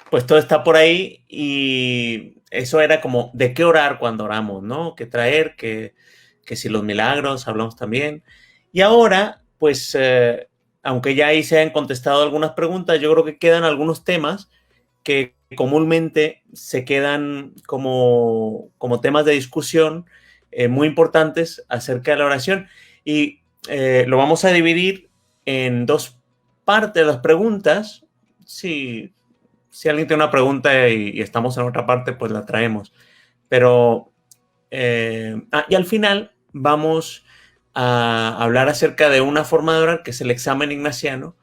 pues todo está por ahí y eso era como de qué orar cuando oramos, ¿no? ¿Qué traer? Que si los milagros, hablamos también. Y ahora, pues, aunque ya ahí se han contestado algunas preguntas, yo creo que quedan algunos temas que comúnmente se quedan como temas de discusión muy importantes acerca de la oración. Y lo vamos a dividir en dos partes de las preguntas. Si alguien tiene una pregunta y estamos en otra parte, pues la traemos. Pero, y al final vamos a hablar acerca de una forma de orar que es el examen ignaciano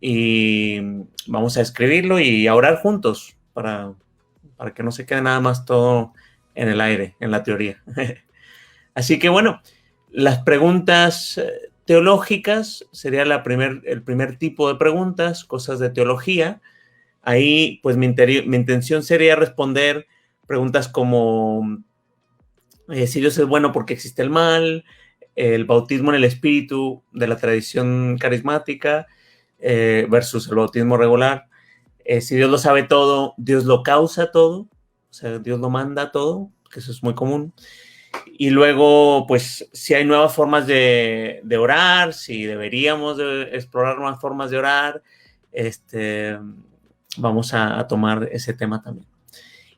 y vamos a escribirlo y a orar juntos para que no se quede nada más todo en el aire, en la teoría. Así que bueno, las preguntas teológicas sería el primer tipo de preguntas, cosas de teología. Ahí, pues mi intención sería responder preguntas como si Dios es bueno, ¿porque existe el mal? El bautismo en el espíritu de la tradición carismática versus el bautismo regular. Si Dios lo sabe todo, Dios lo causa todo, o sea, Dios lo manda todo, que eso es muy común. Y luego, pues, si hay nuevas formas de orar, si deberíamos de explorar nuevas formas de orar, vamos a tomar ese tema también.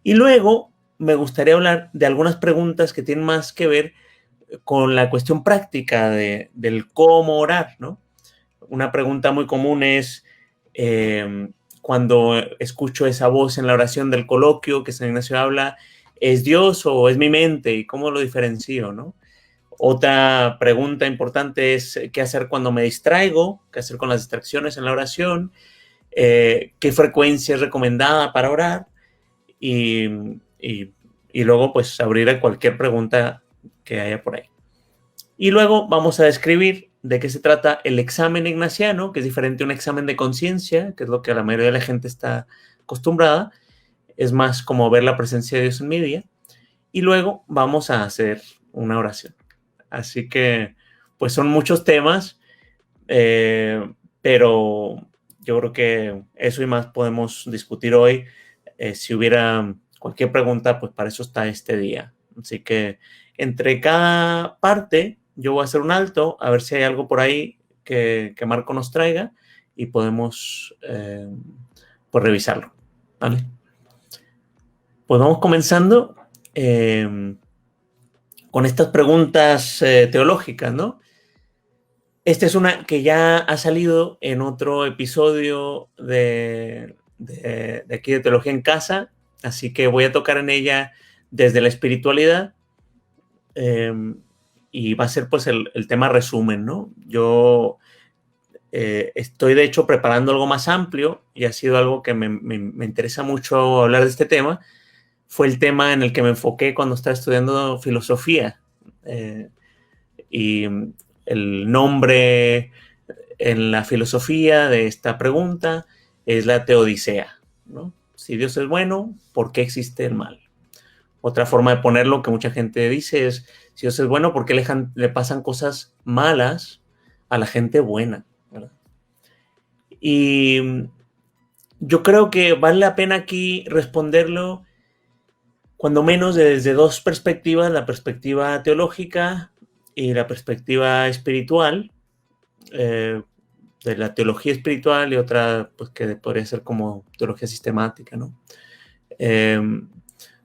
Y luego me gustaría hablar de algunas preguntas que tienen más que ver con la cuestión práctica del cómo orar, ¿no? Una pregunta muy común es cuando escucho esa voz en la oración del coloquio que San Ignacio habla, ¿es Dios o es mi mente? ¿Y cómo lo diferencio, no? Otra pregunta importante es qué hacer cuando me distraigo, qué hacer con las distracciones en la oración, qué frecuencia es recomendada para orar y, y, y luego pues abrir a cualquier pregunta que haya por ahí. Y luego vamos a describir de qué se trata el examen ignaciano, que es diferente a un examen de conciencia, que es lo que la mayoría de la gente está acostumbrada. Es más como ver la presencia de Dios en mi vida. Y luego vamos a hacer una oración. Así que, pues son muchos temas, pero yo creo que eso y más podemos discutir hoy. Si hubiera cualquier pregunta, pues para eso está este día. Así que entre cada parte, yo voy a hacer un alto, a ver si hay algo por ahí que Marco nos traiga y podemos pues revisarlo. ¿Vale? Pues vamos comenzando con estas preguntas teológicas, ¿no? Esta es una que ya ha salido en otro episodio de aquí de Teología en Casa, así que voy a tocar en ella desde la espiritualidad eh, y va a ser pues el tema resumen, ¿no? Yo estoy de hecho preparando algo más amplio y ha sido algo que me interesa mucho hablar de este tema. Fue el tema en el que me enfoqué cuando estaba estudiando filosofía y el nombre en la filosofía de esta pregunta es la teodicea, ¿no? Si Dios es bueno, ¿por qué existe el mal? Otra forma de ponerlo que mucha gente dice es, si Dios es bueno, ¿por qué le pasan cosas malas a la gente buena? ¿Verdad? Y yo creo que vale la pena aquí responderlo cuando menos desde dos perspectivas, la perspectiva teológica y la perspectiva espiritual, eh, de la teología espiritual y otra pues, que podría ser como teología sistemática, ¿no? Eh,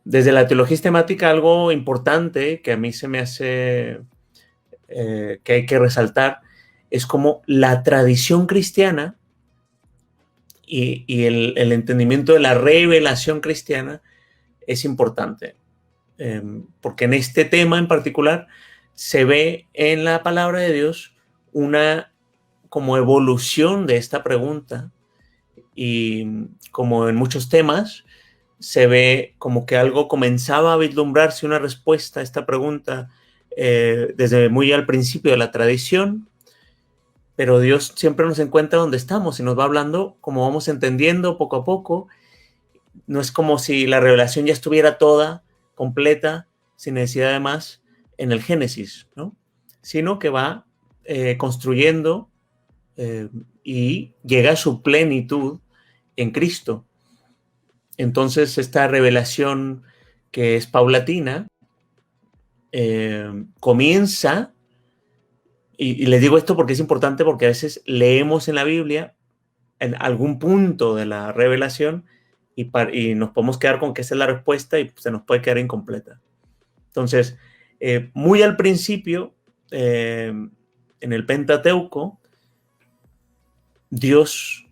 desde la teología sistemática, algo importante que a mí se me hace que hay que resaltar es como la tradición cristiana y el entendimiento de la revelación cristiana es importante. Porque en este tema en particular se ve en la palabra de Dios una como evolución de esta pregunta y como en muchos temas se ve como que algo comenzaba a vislumbrarse una respuesta a esta pregunta desde muy al principio de la tradición, pero Dios siempre nos encuentra donde estamos y nos va hablando como vamos entendiendo poco a poco. No es como si la revelación ya estuviera toda, completa, sin necesidad de más, en el Génesis, ¿no? Sino que va construyendo y llega a su plenitud en Cristo. Entonces, esta revelación que es paulatina, comienza, y les digo esto porque es importante, porque a veces leemos en la Biblia en algún punto de la revelación y nos podemos quedar con que esa es la respuesta y se nos puede quedar incompleta. Entonces, muy al principio, en el Pentateuco, Dios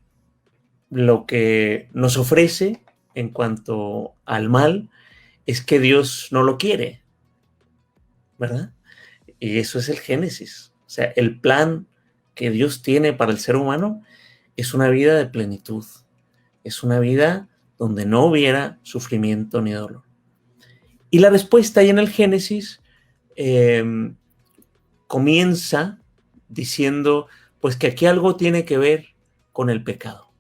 lo que nos ofrece en cuanto al mal es que Dios no lo quiere, ¿verdad? Y eso es el Génesis. O sea, el plan que Dios tiene para el ser humano es una vida de plenitud, es una vida donde no hubiera sufrimiento ni dolor. Y la respuesta ahí en el Génesis comienza diciendo, pues que aquí algo tiene que ver con el pecado.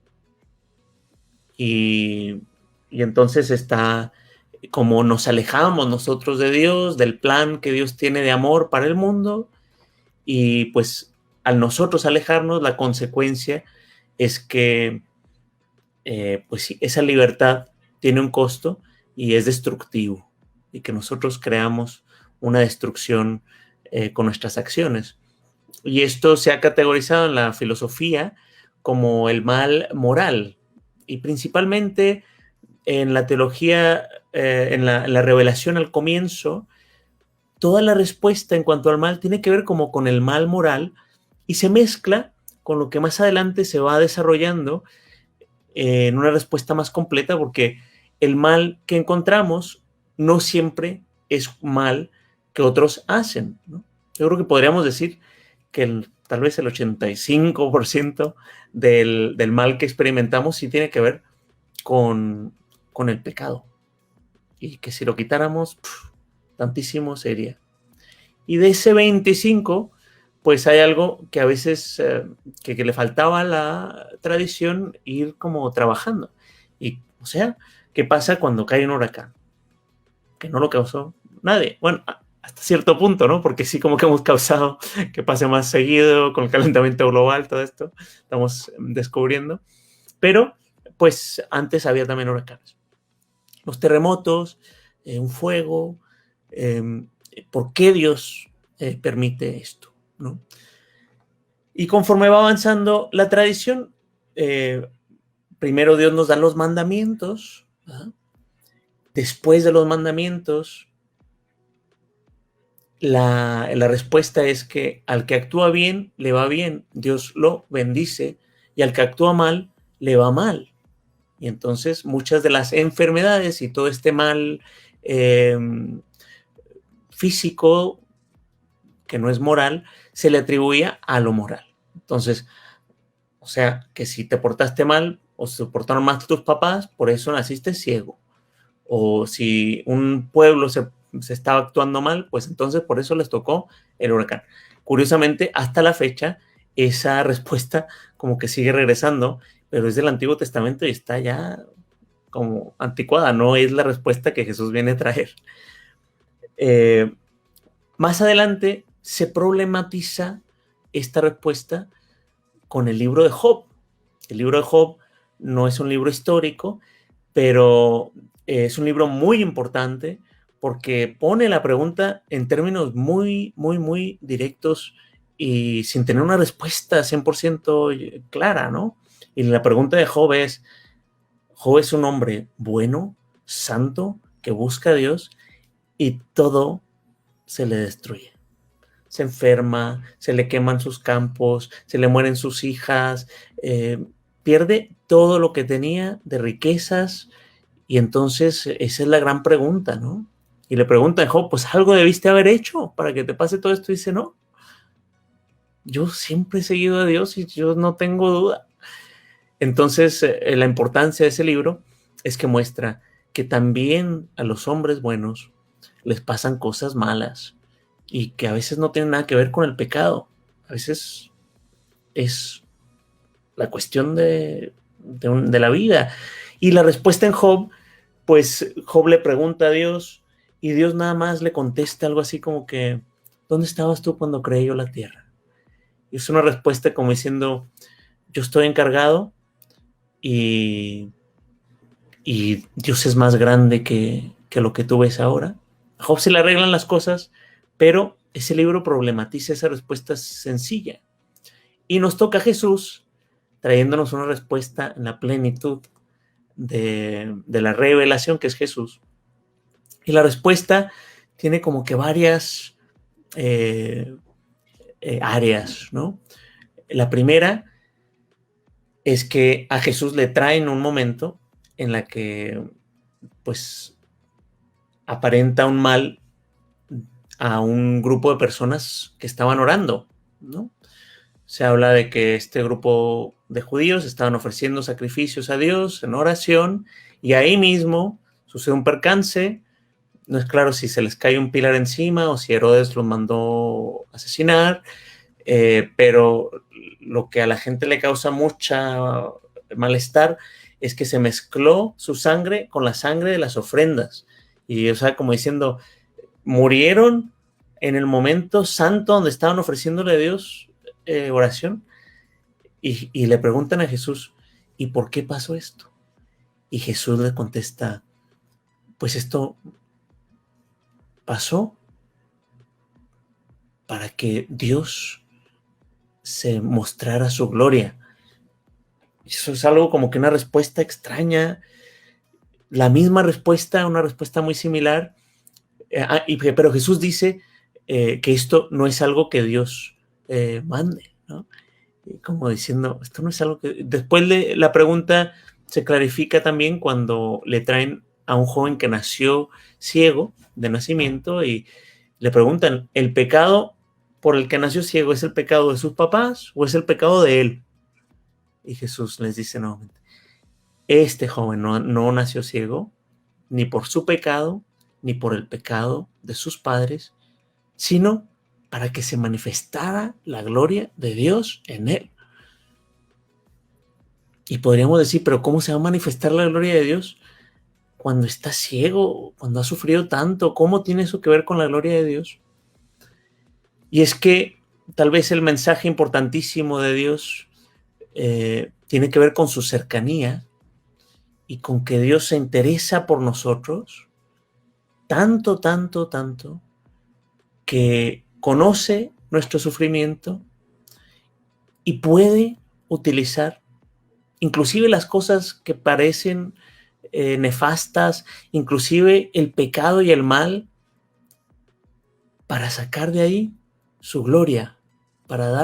Y entonces está como nos alejamos nosotros de Dios, del plan que Dios tiene de amor para el mundo, y pues al nosotros alejarnos, la consecuencia es que pues sí, esa libertad tiene un costo y es destructivo, y que nosotros creamos una destrucción con nuestras acciones. Y esto se ha categorizado en la filosofía como el mal moral, y principalmente en la teología, en la revelación al comienzo, toda la respuesta en cuanto al mal tiene que ver como con el mal moral y se mezcla con lo que más adelante se va desarrollando en una respuesta más completa, porque el mal que encontramos no siempre es mal que otros hacen, ¿no? Yo creo que podríamos decir que tal vez el 85% del mal que experimentamos sí tiene que ver con el pecado, y que si lo quitáramos, tantísimo sería. Y de ese 25, pues hay algo que a veces que le faltaba a la tradición ir como trabajando. Y, o sea, ¿qué pasa cuando cae un huracán? Que no lo causó nadie. Bueno, hasta cierto punto, ¿no? Porque sí, como que hemos causado que pase más seguido con el calentamiento global, todo esto, estamos descubriendo. Pero, pues antes había también huracanes. Los terremotos, un fuego. ¿Por qué Dios permite esto? ¿No? Y conforme va avanzando la tradición, primero Dios nos da los mandamientos, ¿verdad? Después de los mandamientos, la respuesta es que al que actúa bien, le va bien, Dios lo bendice, y al que actúa mal, le va mal. Y entonces muchas de las enfermedades y todo este mal físico, que no es moral, se le atribuía a lo moral. Entonces, o sea, que si te portaste mal o se portaron mal tus papás, por eso naciste ciego. O si un pueblo se estaba actuando mal, pues entonces por eso les tocó el huracán. Curiosamente, hasta la fecha, esa respuesta como que sigue regresando, pero es del Antiguo Testamento y está ya como anticuada, no es la respuesta que Jesús viene a traer. Más adelante se problematiza esta respuesta con el libro de Job. El libro de Job no es un libro histórico, pero es un libro muy importante porque pone la pregunta en términos muy, muy, muy directos y sin tener una respuesta 100% clara, ¿no? Y la pregunta de Job es un hombre bueno, santo, que busca a Dios, y todo se le destruye. Se enferma, se le queman sus campos, se le mueren sus hijas, pierde todo lo que tenía de riquezas, y entonces esa es la gran pregunta, ¿no? Y le pregunta a Job, pues algo debiste haber hecho para que te pase todo esto, y dice, no, yo siempre he seguido a Dios y yo no tengo duda. Entonces la importancia de ese libro es que muestra que también a los hombres buenos les pasan cosas malas, y que a veces no tienen nada que ver con el pecado. A veces es la cuestión de la vida. Y la respuesta en Job, pues Job le pregunta a Dios y Dios nada más le contesta algo así como que, ¿dónde estabas tú cuando creé yo la tierra? Y es una respuesta como diciendo, yo estoy encargado y y Dios es más grande que lo que tú ves ahora. A Job se le arreglan las cosas, pero ese libro problematiza esa respuesta sencilla. Y nos toca a Jesús trayéndonos una respuesta en la plenitud de la revelación que es Jesús. Y la respuesta tiene como que varias áreas, ¿no? La primera es que a Jesús le traen un momento en la que pues aparenta un mal a un grupo de personas que estaban orando, ¿no? Se habla de que este grupo de judíos estaban ofreciendo sacrificios a Dios en oración y ahí mismo sucede un percance. No es claro si se les cae un pilar encima o si Herodes los mandó asesinar, pero lo que a la gente le causa mucha malestar es que se mezcló su sangre con la sangre de las ofrendas. Y, o sea, como diciendo, murieron en el momento santo donde estaban ofreciéndole a Dios oración. Y le preguntan a Jesús, ¿y por qué pasó esto? Y Jesús le contesta, pues esto pasó para que Dios se mostrara su gloria. Eso es algo como que una respuesta extraña, la misma respuesta, una respuesta muy similar, pero Jesús dice que esto no es algo que Dios mande, ¿no? Como diciendo, esto no es algo que... Después de la pregunta se clarifica también cuando le traen a un joven que nació ciego de nacimiento y le preguntan, ¿el pecado por el que nació ciego es el pecado de sus papás o es el pecado de él? Y Jesús les dice nuevamente, este joven no nació ciego ni por su pecado ni por el pecado de sus padres, sino para que se manifestara la gloria de Dios en él. Y podríamos decir, pero ¿cómo se va a manifestar la gloria de Dios cuando está ciego, cuando ha sufrido tanto? ¿Cómo tiene eso que ver con la gloria de Dios? Y es que tal vez el mensaje importantísimo de Dios tiene que ver con su cercanía y con que Dios se interesa por nosotros tanto, tanto, tanto, que conoce nuestro sufrimiento y puede utilizar inclusive las cosas que parecen nefastas, inclusive el pecado y el mal, para sacar de ahí su gloria, para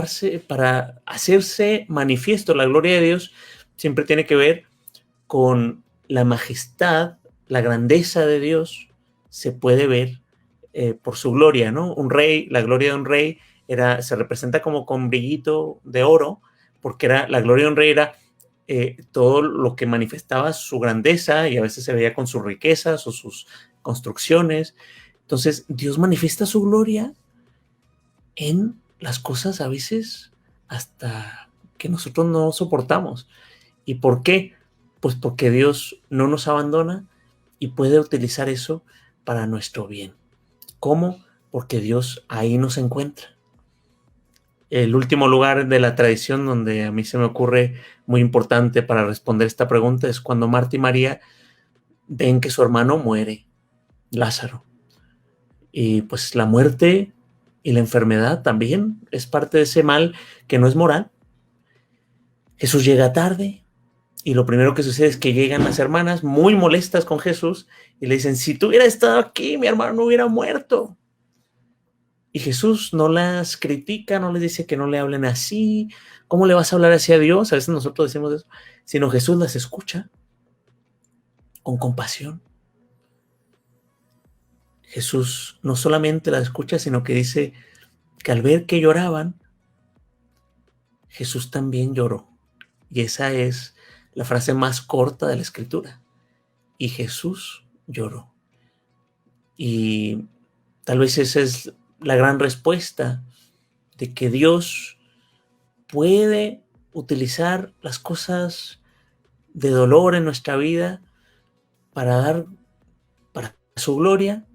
hacerse manifiesto. La gloria de Dios siempre tiene que ver con la majestad, la grandeza de Dios, se puede ver por su gloria, ¿no? Un rey, la gloria de un rey se representa como con brillito de oro, porque la gloria de un rey era todo lo que manifestaba su grandeza y a veces se veía con sus riquezas o sus construcciones. Entonces, Dios manifiesta su gloria en las cosas a veces hasta que nosotros no soportamos. ¿Y por qué? Pues porque Dios no nos abandona y puede utilizar eso para nuestro bien. ¿Cómo? Porque Dios ahí nos encuentra. El último lugar de la tradición donde a mí se me ocurre muy importante para responder esta pregunta es cuando Marta y María ven que su hermano muere, Lázaro. Y pues la muerte y la enfermedad también es parte de ese mal que no es moral. Jesús llega tarde y lo primero que sucede es que llegan las hermanas muy molestas con Jesús y le dicen, si tú hubieras estado aquí, mi hermano no hubiera muerto. Y Jesús no las critica, no les dice que no le hablen así. ¿Cómo le vas a hablar así a Dios? A veces nosotros decimos eso. Sino Jesús las escucha con compasión. Jesús no solamente las escucha, sino que dice que al ver que lloraban, Jesús también lloró. Y esa es la frase más corta de la Escritura. Y Jesús lloró. Y tal vez esa es la gran respuesta de que Dios puede utilizar las cosas de dolor en nuestra vida para su gloria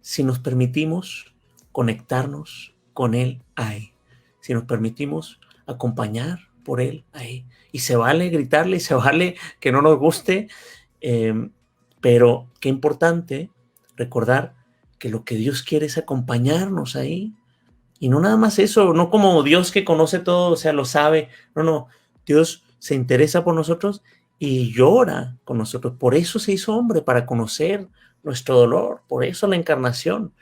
si nos permitimos conectarnos con Él ahí, si nos permitimos acompañar por Él ahí. Y se vale gritarle, y se vale que no nos guste, Pero qué importante recordar que lo que Dios quiere es acompañarnos ahí. Y no nada más eso, no como Dios que conoce todo, o sea, lo sabe. No, no, Dios se interesa por nosotros y llora con nosotros. Por eso se hizo hombre, para conocer nuestro dolor. Por eso la encarnación.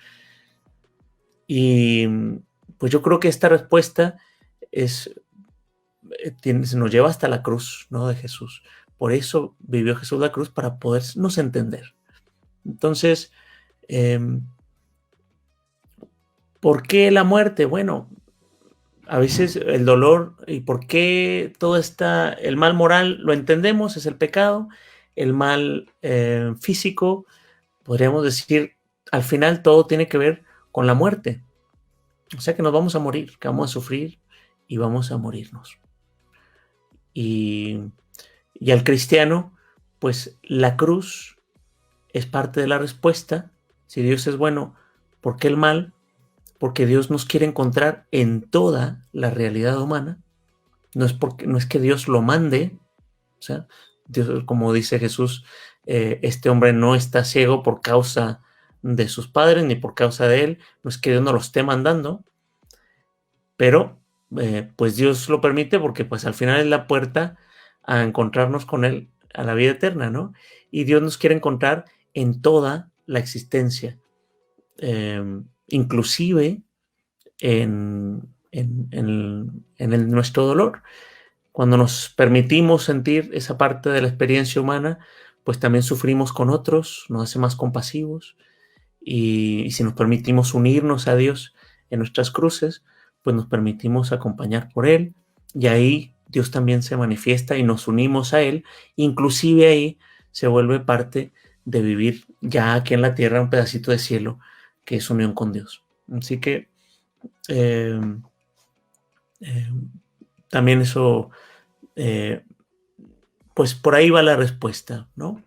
Y pues yo creo que esta respuesta es, se nos lleva hasta la cruz, ¿no? De Jesús. Por eso vivió Jesús la cruz, para podernos entender. Entonces, eh, ¿por qué la muerte? Bueno, a veces el dolor y por qué todo está, el mal moral lo entendemos, es el pecado, el mal físico, podríamos decir, al final todo tiene que ver con la muerte. O sea que nos vamos a morir, que vamos a sufrir y vamos a morirnos. Y, y al cristiano, pues la cruz es parte de la respuesta. Si Dios es bueno, ¿por qué el mal? Porque Dios nos quiere encontrar en toda la realidad humana. No es que Dios lo mande, o sea, Dios, como dice Jesús, este hombre no está ciego por causa de sus padres ni por causa de él, no es que Dios no lo esté mandando, pero pues Dios lo permite porque pues al final es la puerta a encontrarnos con él a la vida eterna, ¿no? Y Dios nos quiere encontrar en toda la existencia, inclusive en nuestro dolor. Cuando nos permitimos sentir esa parte de la experiencia humana, pues también sufrimos con otros, nos hace más compasivos, y si nos permitimos unirnos a Dios en nuestras cruces, pues nos permitimos acompañar por Él, y ahí Dios también se manifiesta y nos unimos a Él, inclusive ahí se vuelve parte de vivir ya aquí en la tierra un pedacito de cielo que es unión con Dios. Así que eh, eh, también eso, eh, pues por ahí va la respuesta, ¿no?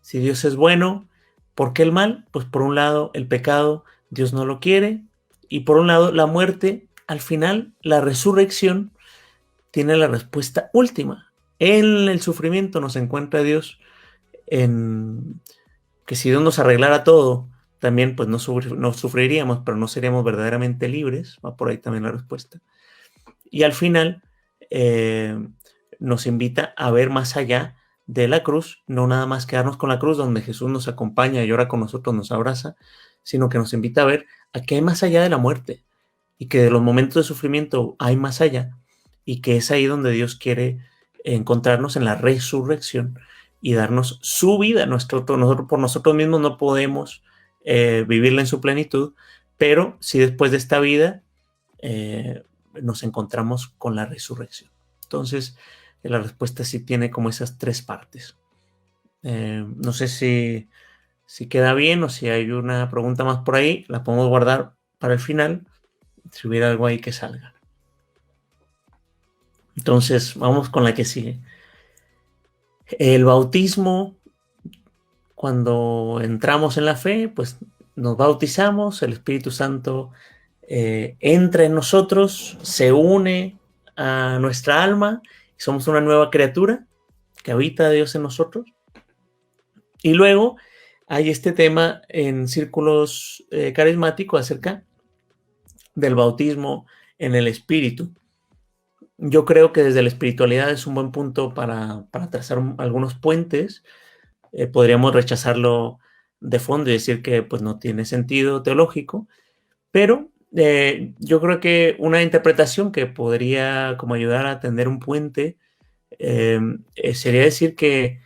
Si Dios es bueno, ¿por qué el mal? Pues por un lado el pecado, Dios no lo quiere, y por un lado la muerte, al final la resurrección tiene la respuesta última. En el sufrimiento nos encuentra Dios, en que si Dios nos arreglara todo, también pues no sufriríamos, pero no seríamos verdaderamente libres, va por ahí también la respuesta. Y al final eh, nos invita a ver más allá de la cruz, no nada más quedarnos con la cruz donde Jesús nos acompaña, llora con nosotros, nos abraza, sino que nos invita a ver a qué hay más allá de la muerte, y que de los momentos de sufrimiento hay más allá, y que es ahí donde Dios quiere encontrarnos en la resurrección y darnos su vida. Nosotros por nosotros mismos no podemos vivirla en su plenitud, pero si después de esta vida nos encontramos con la resurrección. Entonces, la respuesta sí tiene como esas tres partes. No sé si queda bien, o si hay una pregunta más por ahí, la podemos guardar para el final, si hubiera algo ahí que salga. Entonces, vamos con la que sigue. El bautismo, cuando entramos en la fe, pues nos bautizamos, el Espíritu Santo entra en nosotros, se une a nuestra alma, y somos una nueva criatura que habita Dios en nosotros. Y luego hay este tema en círculos carismáticos acerca del bautismo en el Espíritu. Yo creo que desde la espiritualidad es un buen punto para trazar algunos puentes. Podríamos rechazarlo de fondo y decir que pues, no tiene sentido teológico, pero yo creo que una interpretación que podría como ayudar a tender un puente sería decir que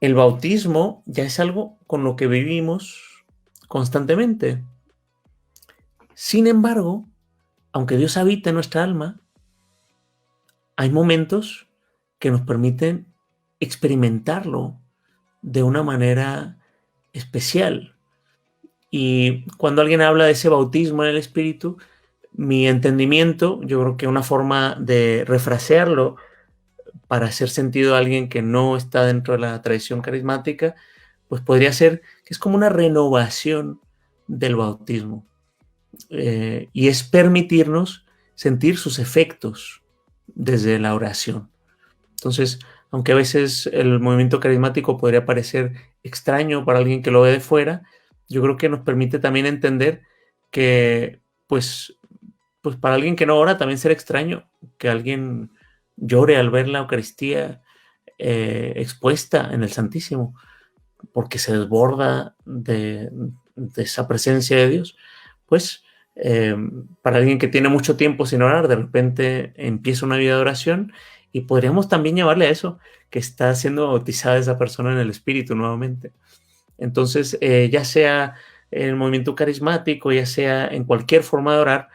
el bautismo ya es algo con lo que vivimos constantemente. Sin embargo, aunque Dios habita en nuestra alma, hay momentos que nos permiten experimentarlo de una manera especial. Y cuando alguien habla de ese bautismo en el Espíritu, mi entendimiento, yo creo que una forma de refrasearlo para hacer sentido a alguien que no está dentro de la tradición carismática, pues podría ser que es como una renovación del bautismo. Y es permitirnos sentir sus efectos desde la oración. Entonces, aunque a veces el movimiento carismático podría parecer extraño para alguien que lo ve de fuera, yo creo que nos permite también entender que, pues para alguien que no ora también será extraño que alguien llore al ver la Eucaristía expuesta en el Santísimo, porque se desborda de esa presencia de Dios. Pues para alguien que tiene mucho tiempo sin orar, de repente empieza una vida de oración y podríamos también llamarle a eso, que está siendo bautizada esa persona en el Espíritu nuevamente. Entonces, ya sea en el movimiento carismático, ya sea en cualquier forma de orar,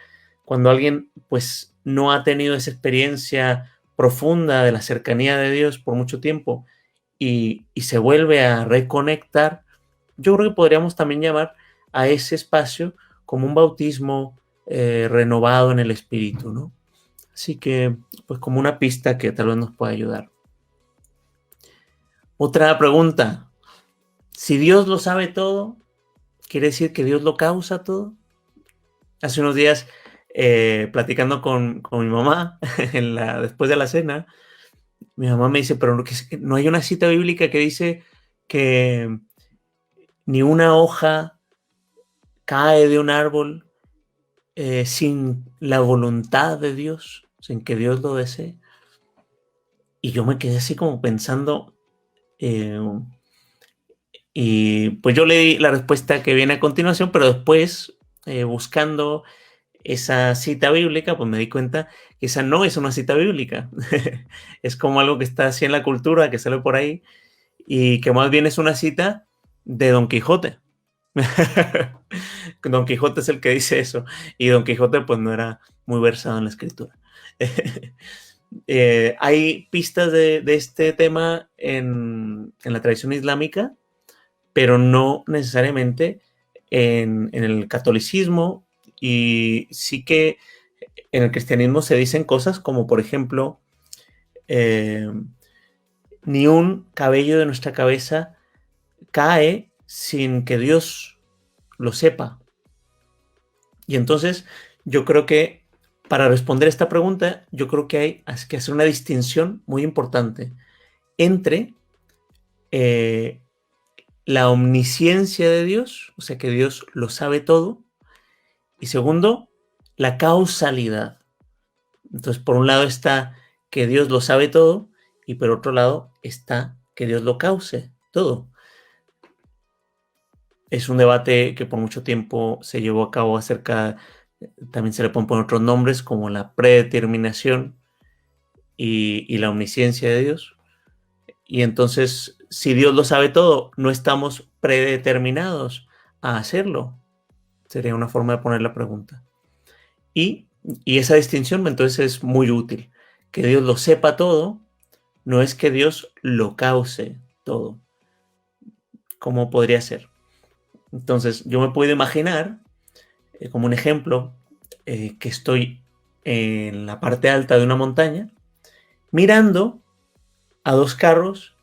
cuando alguien pues no ha tenido esa experiencia profunda de la cercanía de Dios por mucho tiempo y se vuelve a reconectar, yo creo que podríamos también llamar a ese espacio como un bautismo renovado en el Espíritu, ¿no? Así que, pues como una pista que tal vez nos pueda ayudar. Otra pregunta. Si Dios lo sabe todo, ¿quiere decir que Dios lo causa todo? Hace unos días, platicando con mi mamá, después de la cena, mi mamá me dice, pero no hay una cita bíblica que dice que ni una hoja cae de un árbol sin la voluntad de Dios, sin que Dios lo desee. Y yo me quedé así como pensando, y pues yo le di la respuesta que viene a continuación, pero después, buscando esa cita bíblica, pues me di cuenta que esa no es una cita bíblica. Es como algo que está así en la cultura, que sale por ahí, y que más bien es una cita de Don Quijote. Don Quijote es el que dice eso, y Don Quijote pues no era muy versado en la escritura. Hay pistas de este tema en la tradición islámica, pero no necesariamente en el catolicismo, y sí que en el cristianismo se dicen cosas como, por ejemplo, ni un cabello de nuestra cabeza cae sin que Dios lo sepa. Y entonces yo creo que para responder esta pregunta, yo creo que hay que hacer una distinción muy importante entre la omnisciencia de Dios, o sea que Dios lo sabe todo, y segundo, la causalidad. Entonces, por un lado está que Dios lo sabe todo, y por otro lado está que Dios lo cause todo. Es un debate que por mucho tiempo se llevó a cabo acerca, también se le pueden poner otros nombres como la predeterminación y la omnisciencia de Dios. Y entonces, si Dios lo sabe todo, no estamos predeterminados a hacerlo. Sería una forma de poner la pregunta. Y esa distinción entonces es muy útil. Que Dios lo sepa todo, no es que Dios lo cause todo. ¿Cómo podría ser? Entonces, yo me puedo imaginar, como un ejemplo, que estoy en la parte alta de una montaña, mirando a dos carros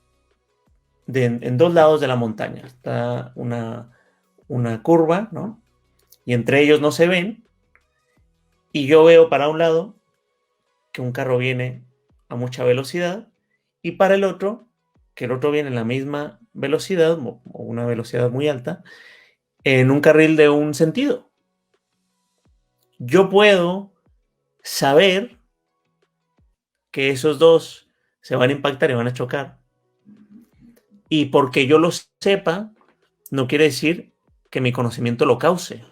en dos lados de la montaña. Está una curva, ¿no? Y entre ellos no se ven, y yo veo para un lado que un carro viene a mucha velocidad, y para el otro, que el otro viene en la misma velocidad o una velocidad muy alta, en un carril de un sentido. Yo puedo saber que esos dos se van a impactar y van a chocar. Y porque yo lo sepa, no quiere decir que mi conocimiento lo cause.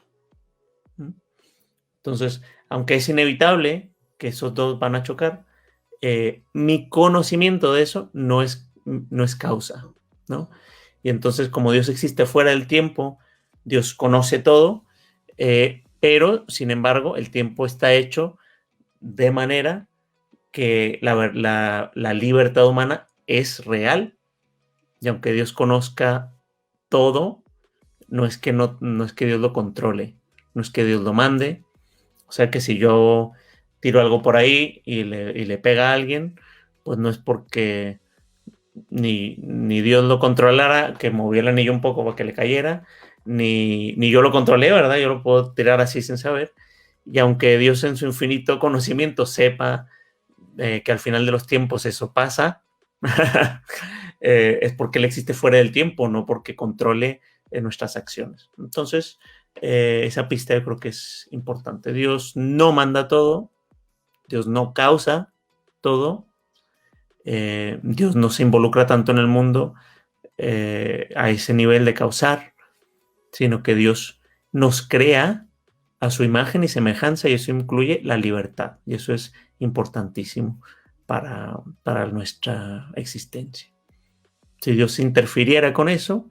Entonces, aunque es inevitable que esos dos van a chocar, mi conocimiento de eso no es causa, ¿no? Y entonces, como Dios existe fuera del tiempo, Dios conoce todo, pero, sin embargo, el tiempo está hecho de manera que la libertad humana es real, y aunque Dios conozca todo, no es que Dios lo controle, no es que Dios lo mande. O sea que si yo tiro algo por ahí y le pega a alguien, pues no es porque ni Dios lo controlara, que moviera el anillo un poco para que le cayera, ni yo lo controlé, ¿verdad? Yo lo puedo tirar así sin saber. Y aunque Dios en su infinito conocimiento sepa que al final de los tiempos eso pasa, es porque Él existe fuera del tiempo, no porque controle nuestras acciones. Entonces, esa pista yo creo que es importante. Dios no manda todo, Dios no causa todo, Dios no se involucra tanto en el mundo a ese nivel de causar, sino que Dios nos crea a su imagen y semejanza, y eso incluye la libertad, y eso es importantísimo para nuestra existencia. Si Dios interfiriera con eso,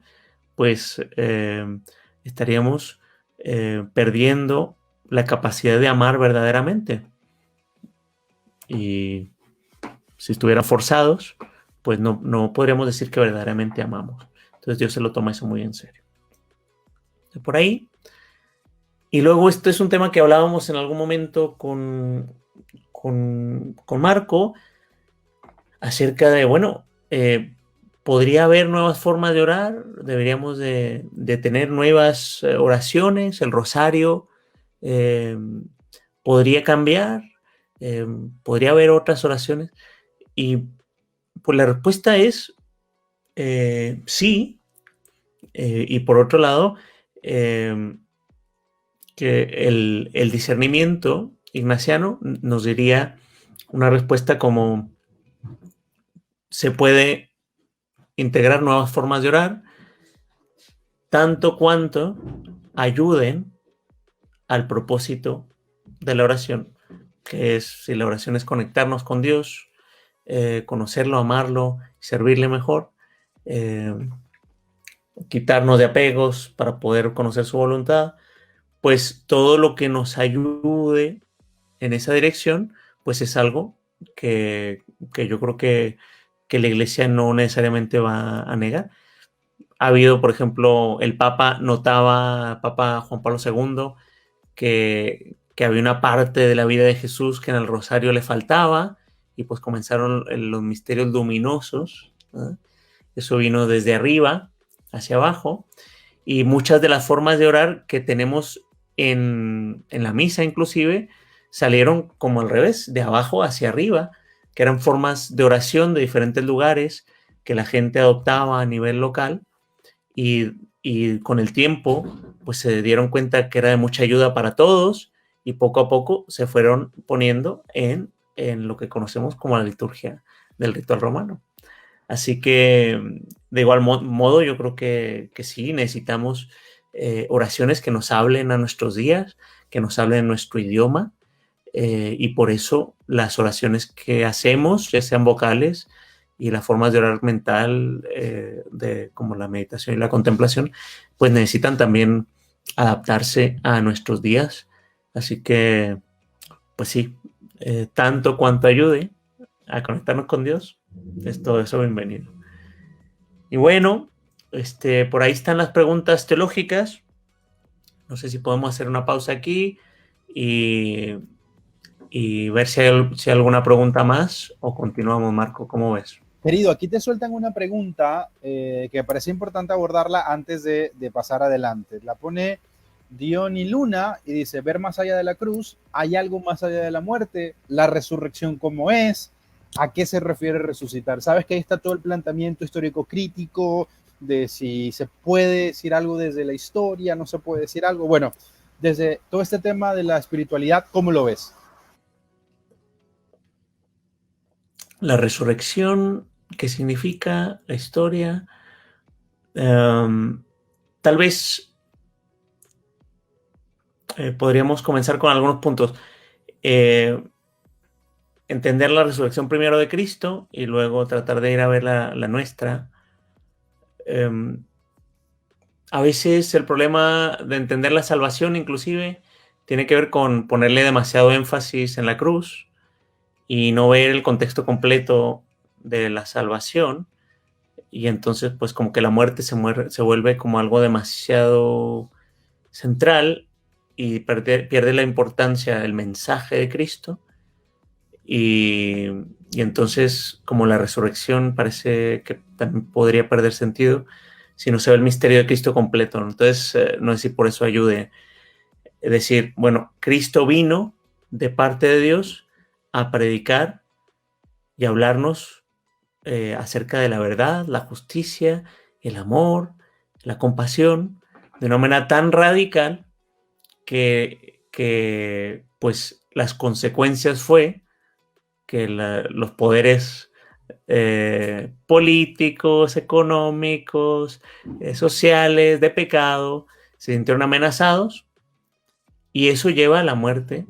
pues estaríamos perdiendo la capacidad de amar verdaderamente. Y si estuvieran forzados, pues no podríamos decir que verdaderamente amamos. Entonces Dios se lo toma eso muy en serio. Por ahí. Y luego esto es un tema que hablábamos en algún momento con Marco acerca de, bueno, podría haber nuevas formas de orar, deberíamos de tener nuevas oraciones, el rosario podría cambiar, podría haber otras oraciones. Y pues la respuesta es sí. Y por otro lado, que el discernimiento ignaciano nos diría una respuesta como: se puede integrar nuevas formas de orar, tanto cuanto ayuden al propósito de la oración, que es, si la oración es conectarnos con Dios, conocerlo, amarlo, servirle mejor, quitarnos de apegos para poder conocer su voluntad, pues todo lo que nos ayude en esa dirección, pues es algo que yo creo que la Iglesia no necesariamente va a negar. Ha habido, por ejemplo, el Papa Papa Juan Pablo II, que había una parte de la vida de Jesús que en el rosario le faltaba, y pues comenzaron los misterios luminosos, ¿no? Eso vino desde arriba hacia abajo, y muchas de las formas de orar que tenemos en la misa inclusive salieron como al revés, de abajo hacia arriba, que eran formas de oración de diferentes lugares que la gente adoptaba a nivel local, y con el tiempo pues se dieron cuenta que era de mucha ayuda para todos, y poco a poco se fueron poniendo en lo que conocemos como la liturgia del ritual romano. Así que de igual modo yo creo que sí, necesitamos oraciones que nos hablen a nuestros días, que nos hablen en nuestro idioma, y por eso las oraciones que hacemos, ya sean vocales, y las formas de orar mental, como la meditación y la contemplación, pues necesitan también adaptarse a nuestros días. Así que, pues sí, tanto cuanto ayude a conectarnos con Dios, es todo eso bienvenido. Y bueno, por ahí están las preguntas teológicas. No sé si podemos hacer una pausa aquí y ver si hay alguna pregunta más, o continuamos, Marco, ¿cómo ves? Querido, aquí te sueltan una pregunta que me parece importante abordarla antes de pasar adelante. La pone Diony Luna y dice: ver más allá de la cruz, ¿hay algo más allá de la muerte? ¿La resurrección cómo es? ¿A qué se refiere resucitar? Sabes que ahí está todo el planteamiento histórico crítico de si se puede decir algo desde la historia, no se puede decir algo. Bueno, desde todo este tema de la espiritualidad, ¿cómo lo ves? La resurrección, ¿qué significa? La historia. Tal vez podríamos comenzar con algunos puntos. Entender la resurrección primero de Cristo y luego tratar de ir a ver la nuestra. A veces el problema de entender la salvación inclusive tiene que ver con ponerle demasiado énfasis en la cruz y no ver el contexto completo de la salvación, y entonces pues como que la muerte se vuelve como algo demasiado central, y pierde la importancia del mensaje de Cristo, y entonces como la resurrección parece que también podría perder sentido si no se ve el misterio de Cristo completo, ¿no? Entonces no sé si por eso ayude. Es decir, bueno, Cristo vino de parte de Dios a predicar y hablarnos acerca de la verdad, la justicia, el amor, la compasión, de una manera tan radical que pues las consecuencias fue que los poderes políticos, económicos, sociales, de pecado, se sintieron amenazados y eso lleva a la muerte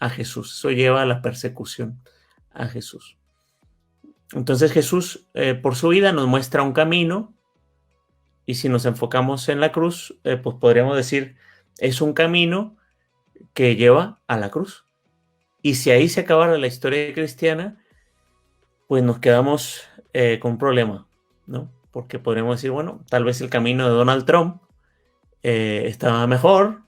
a Jesús, eso lleva a la persecución a Jesús. Entonces Jesús, por su vida, nos muestra un camino y si nos enfocamos en la cruz, pues podríamos decir, es un camino que lleva a la cruz. Y si ahí se acabara la historia cristiana, pues nos quedamos con un problema, ¿no? Porque podríamos decir, bueno, tal vez el camino de Donald Trump estaba mejor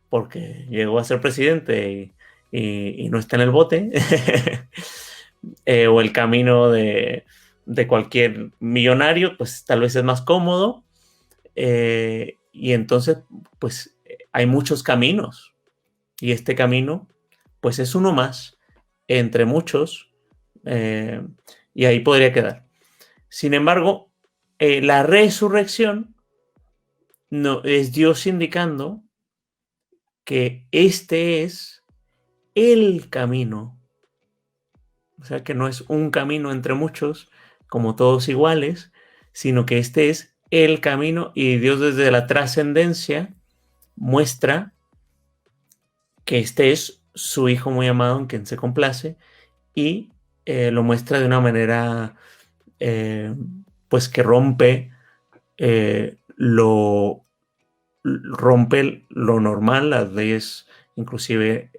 porque llegó a ser presidente y no está en el bote, o el camino de cualquier millonario, pues tal vez es más cómodo, y entonces, pues hay muchos caminos, y este camino, pues es uno más entre muchos, y ahí podría quedar. Sin embargo, la resurrección no, es Dios indicando que este es el camino. O sea, que no es un camino entre muchos, como todos iguales, sino que este es el camino y Dios desde la trascendencia muestra que este es su Hijo muy amado en quien se complace y lo muestra de una manera pues que rompe lo normal, las leyes inclusive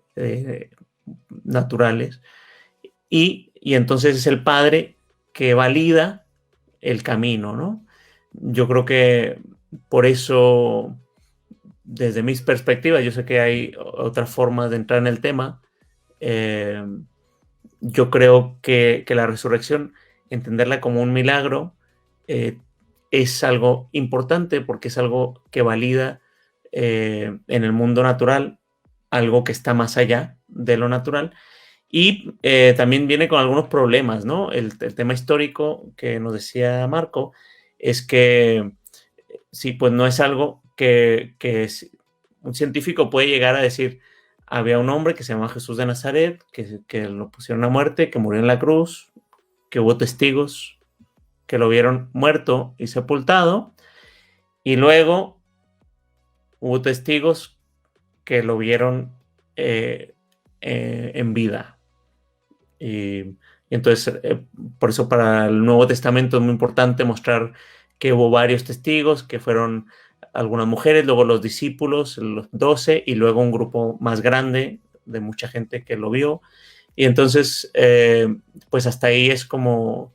naturales, y entonces es el Padre que valida el camino, ¿no? Yo creo que por eso, desde mis perspectivas, yo sé que hay otras formas de entrar en el tema, yo creo que la resurrección, entenderla como un milagro, es algo importante porque es algo que valida en el mundo natural, algo que está más allá de lo natural. Y también viene con algunos problemas, ¿no? El tema histórico que nos decía Marco es que sí, pues no es algo que un científico puede llegar a decir, había un hombre que se llama Jesús de Nazaret, que lo pusieron a muerte, que murió en la cruz, que hubo testigos que lo vieron muerto y sepultado, y luego hubo testigos que lo vieron en vida. Y entonces, por eso para el Nuevo Testamento es muy importante mostrar que hubo varios testigos, que fueron algunas mujeres, luego los discípulos, los 12, y luego un grupo más grande de mucha gente que lo vio. Y entonces, pues hasta ahí es como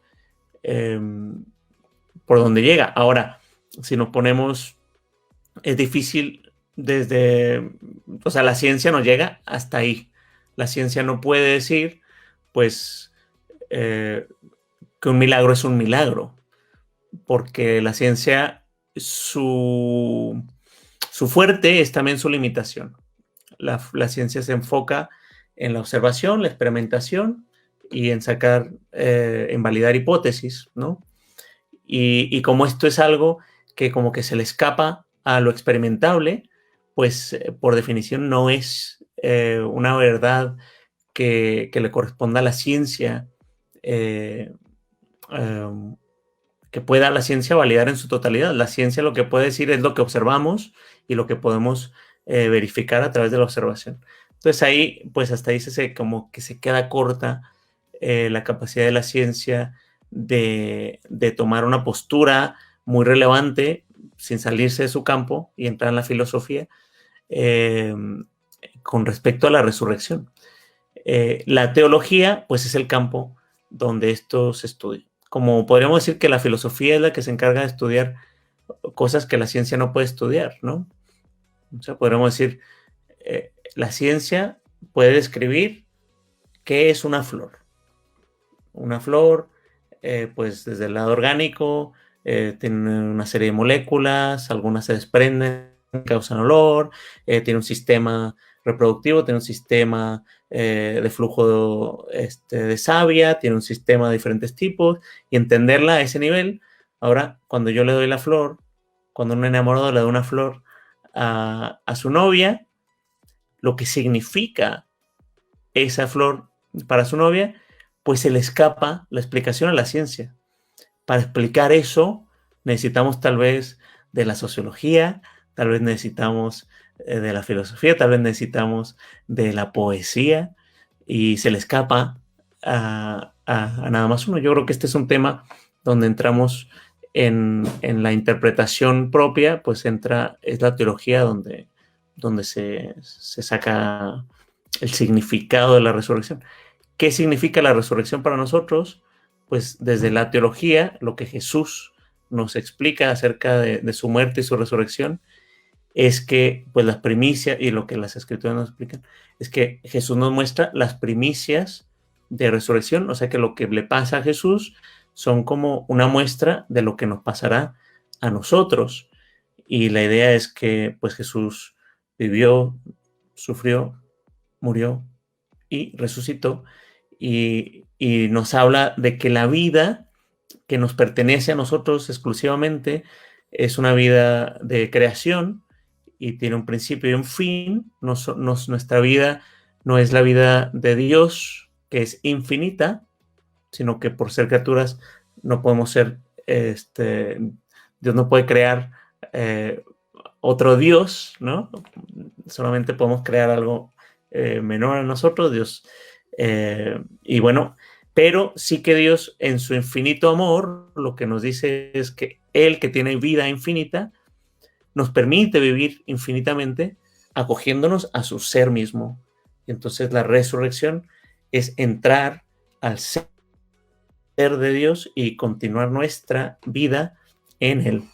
por donde llega. Ahora, si nos ponemos, es difícil o sea, la ciencia no llega hasta ahí. La ciencia no puede decir, pues, que un milagro es un milagro, porque la ciencia, su fuerte es también su limitación. La ciencia se enfoca en la observación, la experimentación y en sacar, en validar hipótesis, ¿no? Y como esto es algo que como que se le escapa a lo experimentable, pues por definición no es una verdad que le corresponda a la ciencia, eh, que pueda la ciencia validar en su totalidad. La ciencia lo que puede decir es lo que observamos y lo que podemos verificar a través de la observación. Entonces ahí, pues hasta ahí como que se queda corta la capacidad de la ciencia de tomar una postura muy relevante sin salirse de su campo y entrar en la filosofía eh, con respecto a la resurrección. La teología, pues es el campo donde esto se estudia. Como podríamos decir que la filosofía es la que se encarga de estudiar cosas que la ciencia no puede estudiar, ¿no? O sea, podríamos decir, la ciencia puede describir qué es una flor. Una flor, pues desde el lado orgánico, tiene una serie de moléculas, algunas se desprenden, causan olor, tiene un sistema reproductivo, tiene un sistema de flujo de savia, tiene un sistema de diferentes tipos, y entenderla a ese nivel. Ahora, cuando yo le doy la flor, cuando un enamorado le da una flor a su novia, lo que significa esa flor para su novia, pues se le escapa la explicación a la ciencia. Para explicar eso, necesitamos tal vez de la sociología, tal vez necesitamos de la filosofía, tal vez necesitamos de la poesía, y se le escapa a nada más uno. Yo creo que este es un tema donde entramos en la interpretación propia, pues es la teología donde se saca el significado de la resurrección. ¿Qué significa la resurrección para nosotros? Pues desde la teología, lo que Jesús nos explica acerca de su muerte y su resurrección es que, pues las primicias, y lo que las escrituras nos explican, es que Jesús nos muestra las primicias de resurrección, o sea que lo que le pasa a Jesús son como una muestra de lo que nos pasará a nosotros. Y la idea es que, pues, Jesús vivió, sufrió, murió y resucitó, y nos habla de que la vida que nos pertenece a nosotros exclusivamente es una vida de creación y tiene un principio y un fin. Nuestra vida no es la vida de Dios, que es infinita, sino que por ser criaturas no podemos ser, Dios no puede crear otro Dios, ¿no? Solamente podemos crear algo menor a nosotros, Dios. Y bueno, pero sí que Dios en su infinito amor lo que nos dice es que Él, que tiene vida infinita, nos permite vivir infinitamente acogiéndonos a su ser mismo. Y entonces la resurrección es entrar al ser de Dios y continuar nuestra vida en Él.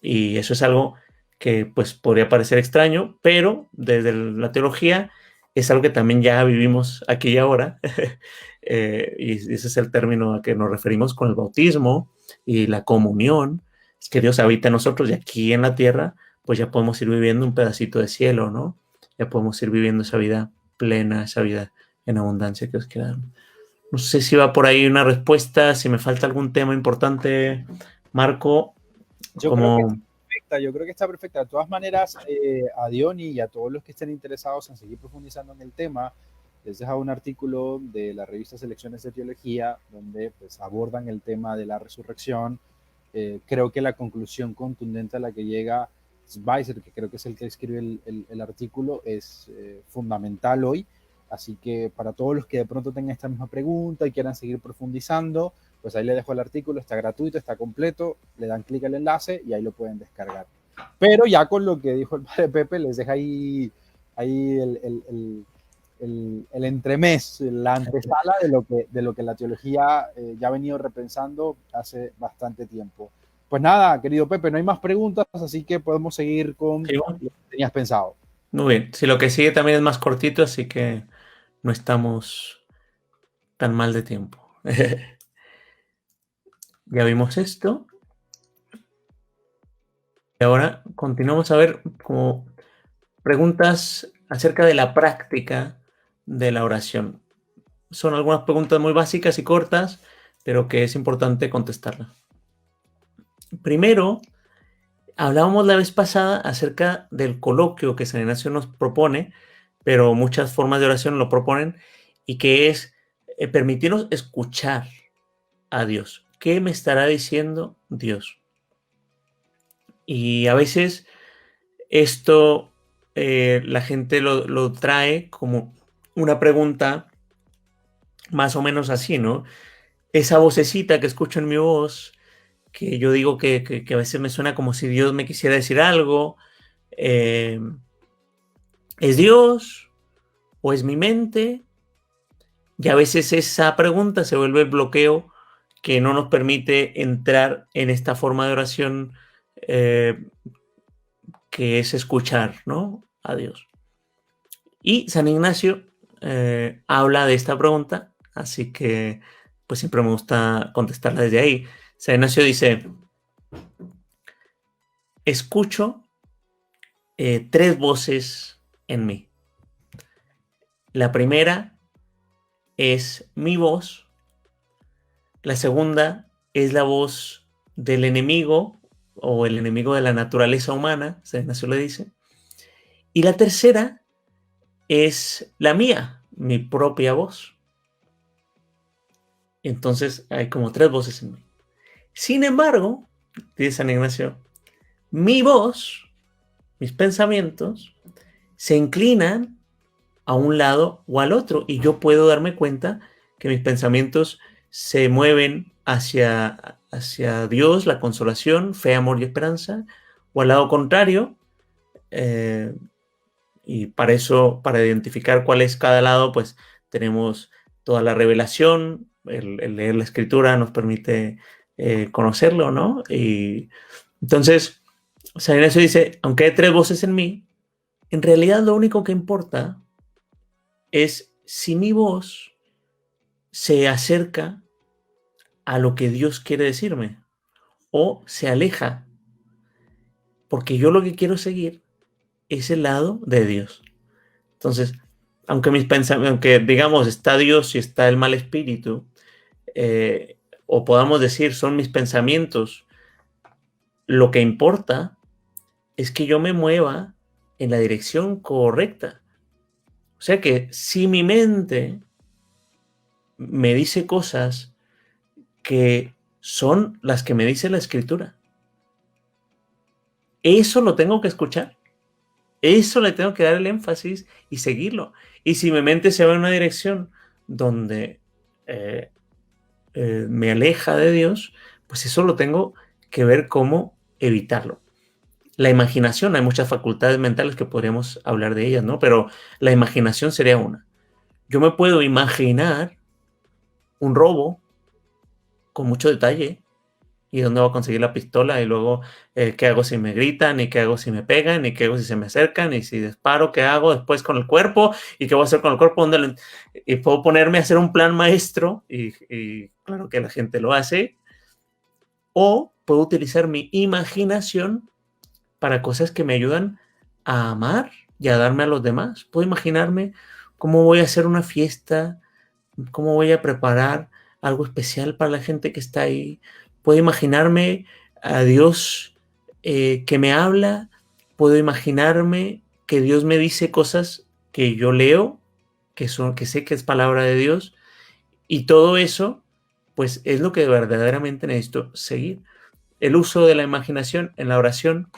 Y eso es algo que pues podría parecer extraño, pero desde la teología es algo que también ya vivimos aquí y ahora. Y ese es el término a que nos referimos con el bautismo y la comunión. Es que Dios habita en nosotros, y aquí en la tierra pues ya podemos ir viviendo un pedacito de cielo, ¿no? Ya podemos ir viviendo esa vida plena, esa vida en abundancia que os quiera. No sé si va por ahí una respuesta, si me falta algún tema importante, Marco. Yo creo que está perfecta, yo creo que está perfecta. De todas maneras, a Diony y a todos los que estén interesados en seguir profundizando en el tema, les dejo un artículo de la revista Selecciones de Teología, donde pues, abordan el tema de la resurrección. Creo que la conclusión contundente a la que llega Schweitzer, que creo que es el que escribe el artículo, es fundamental hoy. Así que para todos los que de pronto tengan esta misma pregunta y quieran seguir profundizando, pues ahí le dejo el artículo, está gratuito, está completo, le dan clic al enlace y ahí lo pueden descargar. Pero ya con lo que dijo el padre Pepe, les deja ahí el entremés, la antesala de lo que la teología ya ha venido repensando hace bastante tiempo. Pues nada, querido Pepe, no hay más preguntas, así que podemos seguir con Sí, lo que tenías pensado. muy bien. Si lo que sigue también es más cortito, así que no estamos tan mal de tiempo. Ya vimos esto. Y ahora continuamos a ver como preguntas acerca de la práctica de la oración. Son algunas preguntas muy básicas y cortas, pero que es importante contestarlas. Primero, hablábamos la vez pasada acerca del coloquio que San Ignacio nos propone, pero muchas formas de oración lo proponen, y que es permitirnos escuchar a Dios. ¿Qué me estará diciendo Dios? Y a veces esto la gente lo trae como una pregunta más o menos así, ¿no? Esa vocecita que escucho en mi voz, que yo digo que a veces me suena como si Dios me quisiera decir algo, ¿es Dios o es mi mente? Y a veces esa pregunta se vuelve el bloqueo que no nos permite entrar en esta forma de oración que es escuchar, ¿no? A Dios. Y San Ignacio habla de esta pregunta, así que pues siempre me gusta contestarla desde ahí. San Ignacio dice, escucho tres voces en mí. La primera es mi voz, la segunda es la voz del enemigo o el enemigo de la naturaleza humana, San Ignacio le dice, y la tercera es la mía, mi propia voz. Entonces hay como tres voces en mí. Sin embargo, dice San Ignacio, mi voz, mis pensamientos, se inclinan a un lado o al otro y yo puedo darme cuenta que mis pensamientos se mueven hacia Dios, la consolación, fe, amor y esperanza, o al lado contrario. eh, y para eso, para identificar cuál es cada lado, pues tenemos toda la revelación, el leer la escritura nos permite conocerlo, ¿no? Y entonces, San Ignacio dice, aunque hay tres voces en mí, en realidad lo único que importa es si mi voz se acerca a lo que Dios quiere decirme o se aleja, porque yo lo que quiero seguir es el lado de Dios. Entonces, aunque mis pensamientos, aunque digamos está Dios y está el mal espíritu, o podamos decir son mis pensamientos, lo que importa es que yo me mueva en la dirección correcta. O sea que si mi mente me dice cosas que son las que me dice la escritura, eso lo tengo que escuchar. Eso le tengo que dar el énfasis y seguirlo. Y si mi mente se va en una dirección donde eh, me aleja de Dios, pues eso lo tengo que ver cómo evitarlo. La imaginación, hay muchas facultades mentales que podríamos hablar de ellas, ¿no? Pero la imaginación sería una. Yo me puedo imaginar un robo con mucho detalle y dónde voy a conseguir la pistola y luego qué hago si me gritan y qué hago si me pegan y qué hago si se me acercan y si disparo, qué hago después con el cuerpo y qué voy a hacer con el cuerpo, y puedo ponerme a hacer un plan maestro y claro que la gente lo hace, o puedo utilizar mi imaginación para cosas que me ayudan a amar y a darme a los demás. Puedo imaginarme cómo voy a hacer una fiesta, cómo voy a preparar algo especial para la gente que está ahí. Puedo imaginarme a Dios que me habla, puedo imaginarme que Dios me dice cosas que yo leo, que sé que es palabra de Dios, y todo eso, pues es lo que verdaderamente necesito seguir. El uso de la imaginación en la oración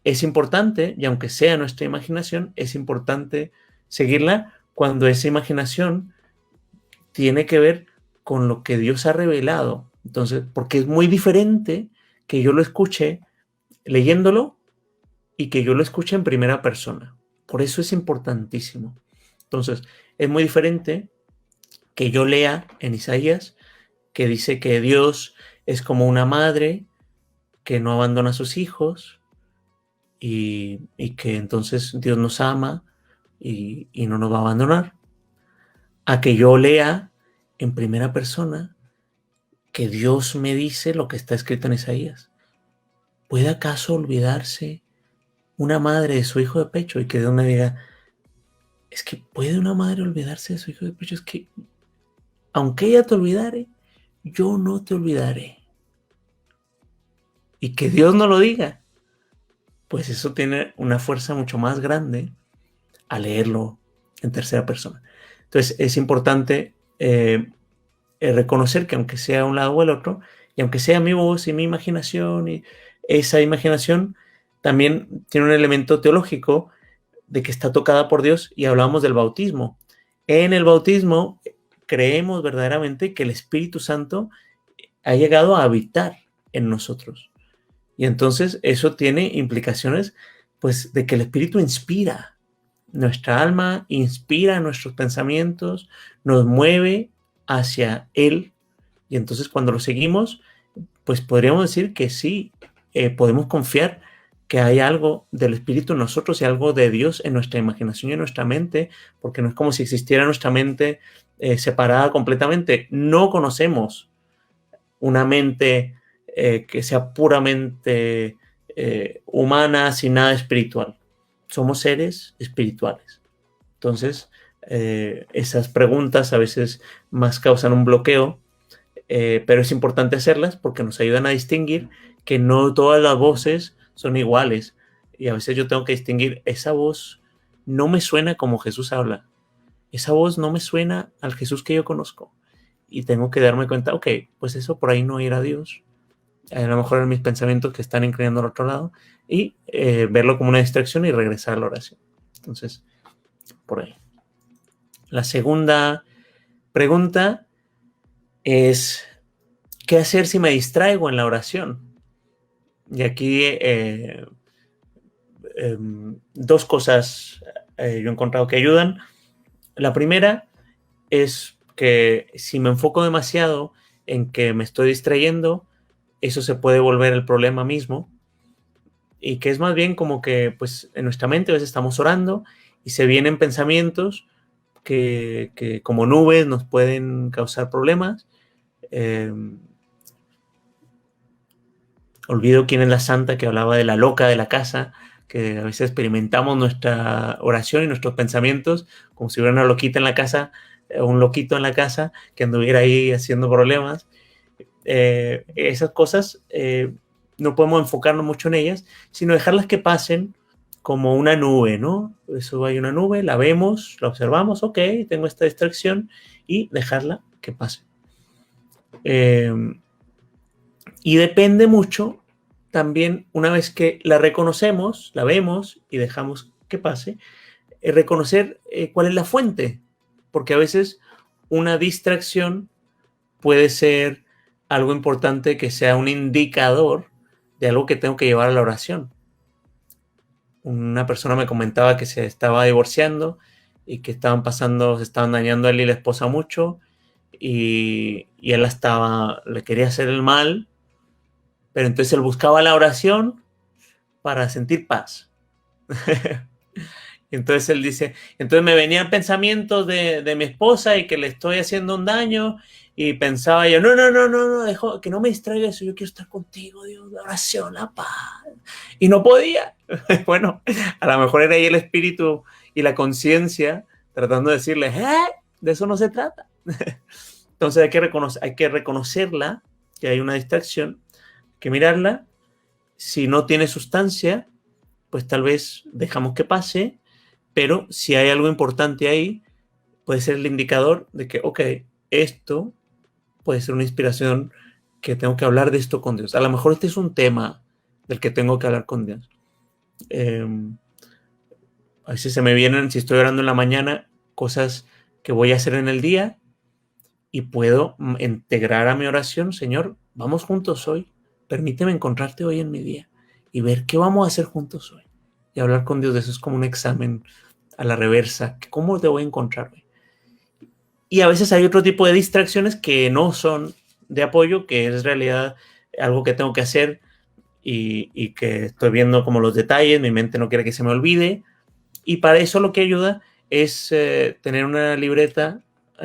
es importante, y aunque sea nuestra imaginación, es importante seguirla cuando esa imaginación tiene que ver con lo que Dios ha revelado. Entonces, porque es muy diferente que yo lo escuche leyéndolo y que yo lo escuche en primera persona. Por eso es importantísimo. Entonces, es muy diferente que yo lea en Isaías que dice que Dios es como una madre que no abandona a sus hijos y que entonces Dios nos ama y no nos va a abandonar. A que yo lea en primera persona que Dios me dice lo que está escrito en Isaías. ¿Puede acaso olvidarse una madre de su hijo de pecho y que Dios me diga, es que puede una madre olvidarse de su hijo de pecho? Es que aunque ella te olvidare, yo no te olvidaré. Y que Dios no lo diga, pues eso tiene una fuerza mucho más grande a leerlo en tercera persona. Entonces es importante reconocer que aunque sea un lado o el otro, y aunque sea mi voz y mi imaginación, y esa imaginación también tiene un elemento teológico de que está tocada por Dios, y hablamos del bautismo. En el bautismo creemos verdaderamente que el Espíritu Santo ha llegado a habitar en nosotros. Y entonces eso tiene implicaciones, pues, de que el Espíritu inspira. Nuestra alma inspira nuestros pensamientos, nos mueve hacia Él. Y entonces cuando lo seguimos, pues podríamos decir que sí, podemos confiar que hay algo del Espíritu en nosotros y algo de Dios en nuestra imaginación y en nuestra mente, porque no es como si existiera nuestra mente separada completamente. No conocemos una mente que sea puramente humana, sin nada espiritual. Somos seres espirituales. Entonces, Esas preguntas a veces más causan un bloqueo, pero es importante hacerlas porque nos ayudan a distinguir que no todas las voces son iguales. Y a veces yo tengo que distinguir, esa voz no me suena como Jesús habla. Esa voz no me suena al Jesús que yo conozco. Y tengo que darme cuenta, ok, pues eso por ahí no era Dios. A lo mejor en mis pensamientos que están inclinando al otro lado. Y verlo como una distracción y regresar a la oración. Entonces, por ahí. La segunda pregunta es, ¿qué hacer si me distraigo en la oración? Y aquí dos cosas yo he encontrado que ayudan. La primera es que si me enfoco demasiado en que me estoy distrayendo, eso se puede volver el problema mismo. Y que es más bien como que pues en nuestra mente a veces estamos orando y se vienen pensamientos que como nubes nos pueden causar problemas. Olvido quién es la santa que hablaba de la loca de la casa, que a veces experimentamos nuestra oración y nuestros pensamientos como si hubiera una loquita en la casa, un loquito en la casa que anduviera ahí haciendo problemas. Esas cosas no podemos enfocarnos mucho en ellas, sino dejarlas que pasen como una nube, ¿no? Eso hay una nube, la vemos, la observamos, ok, tengo esta distracción y dejarla que pase. Y depende mucho también, una vez que la reconocemos, la vemos y dejamos que pase, reconocer cuál es la fuente, porque a veces una distracción puede ser algo importante que sea un indicador de algo que tengo que llevar a la oración. Una persona me comentaba que se estaba divorciando y que se estaban dañando a él y la esposa mucho y él le quería hacer el mal, pero entonces él buscaba la oración para sentir paz. Entonces él dice, entonces me venían pensamientos de mi esposa y que le estoy haciendo un daño y pensaba yo, no, dejo, que no me distraiga eso, yo quiero estar contigo, Dios, la oración, la paz. Y no podía. Bueno, a lo mejor era ahí el espíritu y la conciencia tratando de decirle, de eso no se trata. Entonces hay que reconocerla, que hay una distracción, que mirarla. Si no tiene sustancia, pues tal vez dejamos que pase, pero si hay algo importante ahí, puede ser el indicador de que, ok, esto puede ser una inspiración que tengo que hablar de esto con Dios. A lo mejor este es un tema del que tengo que hablar con Dios. A veces se me vienen, si estoy orando en la mañana, cosas que voy a hacer en el día y puedo integrar a mi oración, Señor, vamos juntos hoy, permíteme encontrarte hoy en mi día y ver qué vamos a hacer juntos hoy. Y hablar con Dios de eso es como un examen a la reversa. ¿Cómo te voy a encontrar hoy? Y a veces hay otro tipo de distracciones que no son de apoyo, que es en realidad algo que tengo que hacer y que estoy viendo como los detalles, mi mente no quiere que se me olvide. Y para eso lo que ayuda es tener una libreta.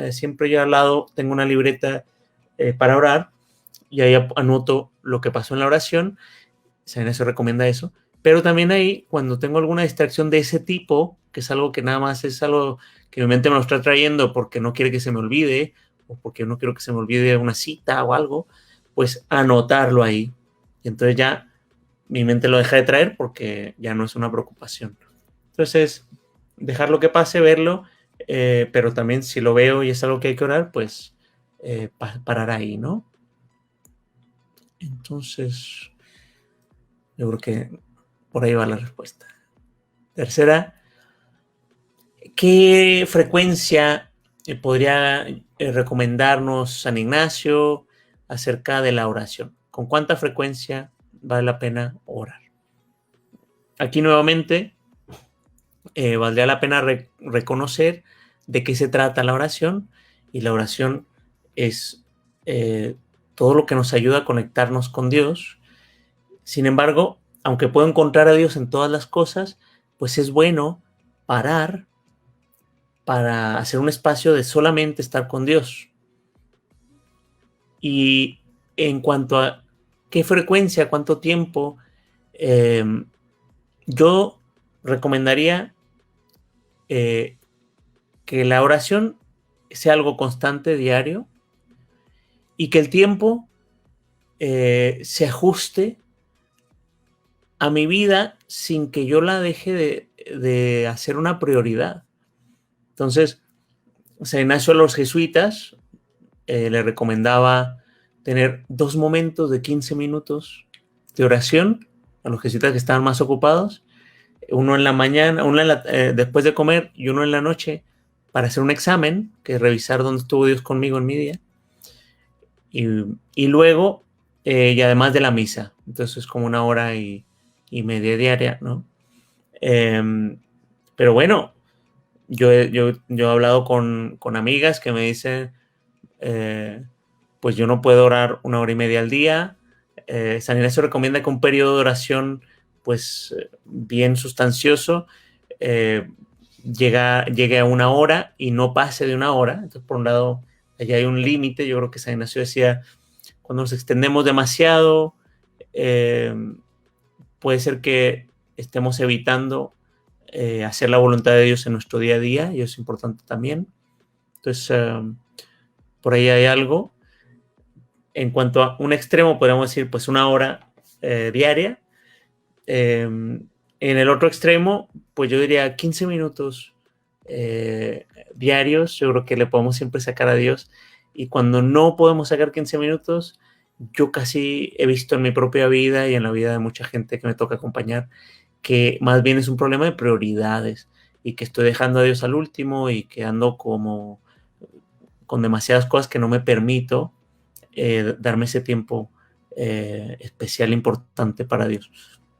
Siempre yo al lado tengo una libreta para orar y ahí anoto lo que pasó en la oración. Se recomienda eso. Pero también ahí, cuando tengo alguna distracción de ese tipo, que es algo que nada más es algo que mi mente me lo está trayendo porque no quiere que se me olvide o porque no quiero que se me olvide una cita o algo, pues anotarlo ahí. Y entonces ya mi mente lo deja de traer porque ya no es una preocupación. Entonces, dejarlo que pase, verlo, pero también si lo veo y es algo que hay que orar, pues parar ahí, ¿no? Entonces, yo creo que por ahí va la respuesta. Tercera, ¿qué frecuencia podría recomendarnos San Ignacio acerca de la oración? ¿Con cuánta frecuencia vale la pena orar? Aquí nuevamente valdría la pena reconocer de qué se trata la oración, y la oración es todo lo que nos ayuda a conectarnos con Dios. Sin embargo, aunque puedo encontrar a Dios en todas las cosas, pues es bueno parar para hacer un espacio de solamente estar con Dios. Y en cuanto a qué frecuencia, cuánto tiempo, yo recomendaría que la oración sea algo constante, diario, y que el tiempo se ajuste a mi vida sin que yo la deje de hacer una prioridad. Entonces, San Ignacio a los jesuitas le recomendaba tener 2 momentos de 15 minutos de oración a los jesuitas que estaban más ocupados, uno en la mañana, después de comer y uno en la noche para hacer un examen, que es revisar dónde estuvo Dios conmigo en mi día, y luego, y además de la misa. Entonces, como 1 hora y media diaria, ¿no? Pero bueno, yo he hablado con amigas que me dicen, pues yo no puedo orar 1 hora y media al día. San Ignacio recomienda que un periodo de oración, pues bien sustancioso, llegue a 1 hora y no pase de 1 hora. Entonces, por un lado, allá hay un límite. Yo creo que San Ignacio decía, cuando nos extendemos demasiado, puede ser que estemos evitando hacer la voluntad de Dios en nuestro día a día, y eso es importante también. Entonces, por ahí hay algo. En cuanto a un extremo, podríamos decir, pues 1 hora diaria. En el otro extremo, pues yo diría 15 minutos diarios. Yo creo que le podemos siempre sacar a Dios. Y cuando no podemos sacar 15 minutos, yo casi he visto en mi propia vida y en la vida de mucha gente que me toca acompañar, que más bien es un problema de prioridades y que estoy dejando a Dios al último y que ando como con demasiadas cosas que no me permito darme ese tiempo especial, importante para Dios.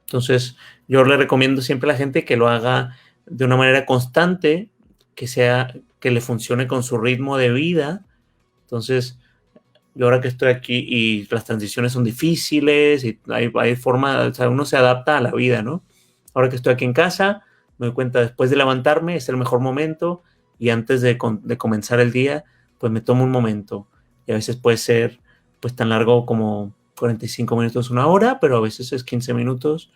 Entonces, yo le recomiendo siempre a la gente que lo haga de una manera constante, que le funcione con su ritmo de vida. Entonces, yo ahora que estoy aquí y las transiciones son difíciles y hay forma, o sea, uno se adapta a la vida, ¿no? Ahora que estoy aquí en casa, me doy cuenta, después de levantarme es el mejor momento, y antes de comenzar el día, pues me tomo un momento. Y a veces puede ser pues tan largo como 45 minutos, 1 hora, pero a veces es 15 minutos,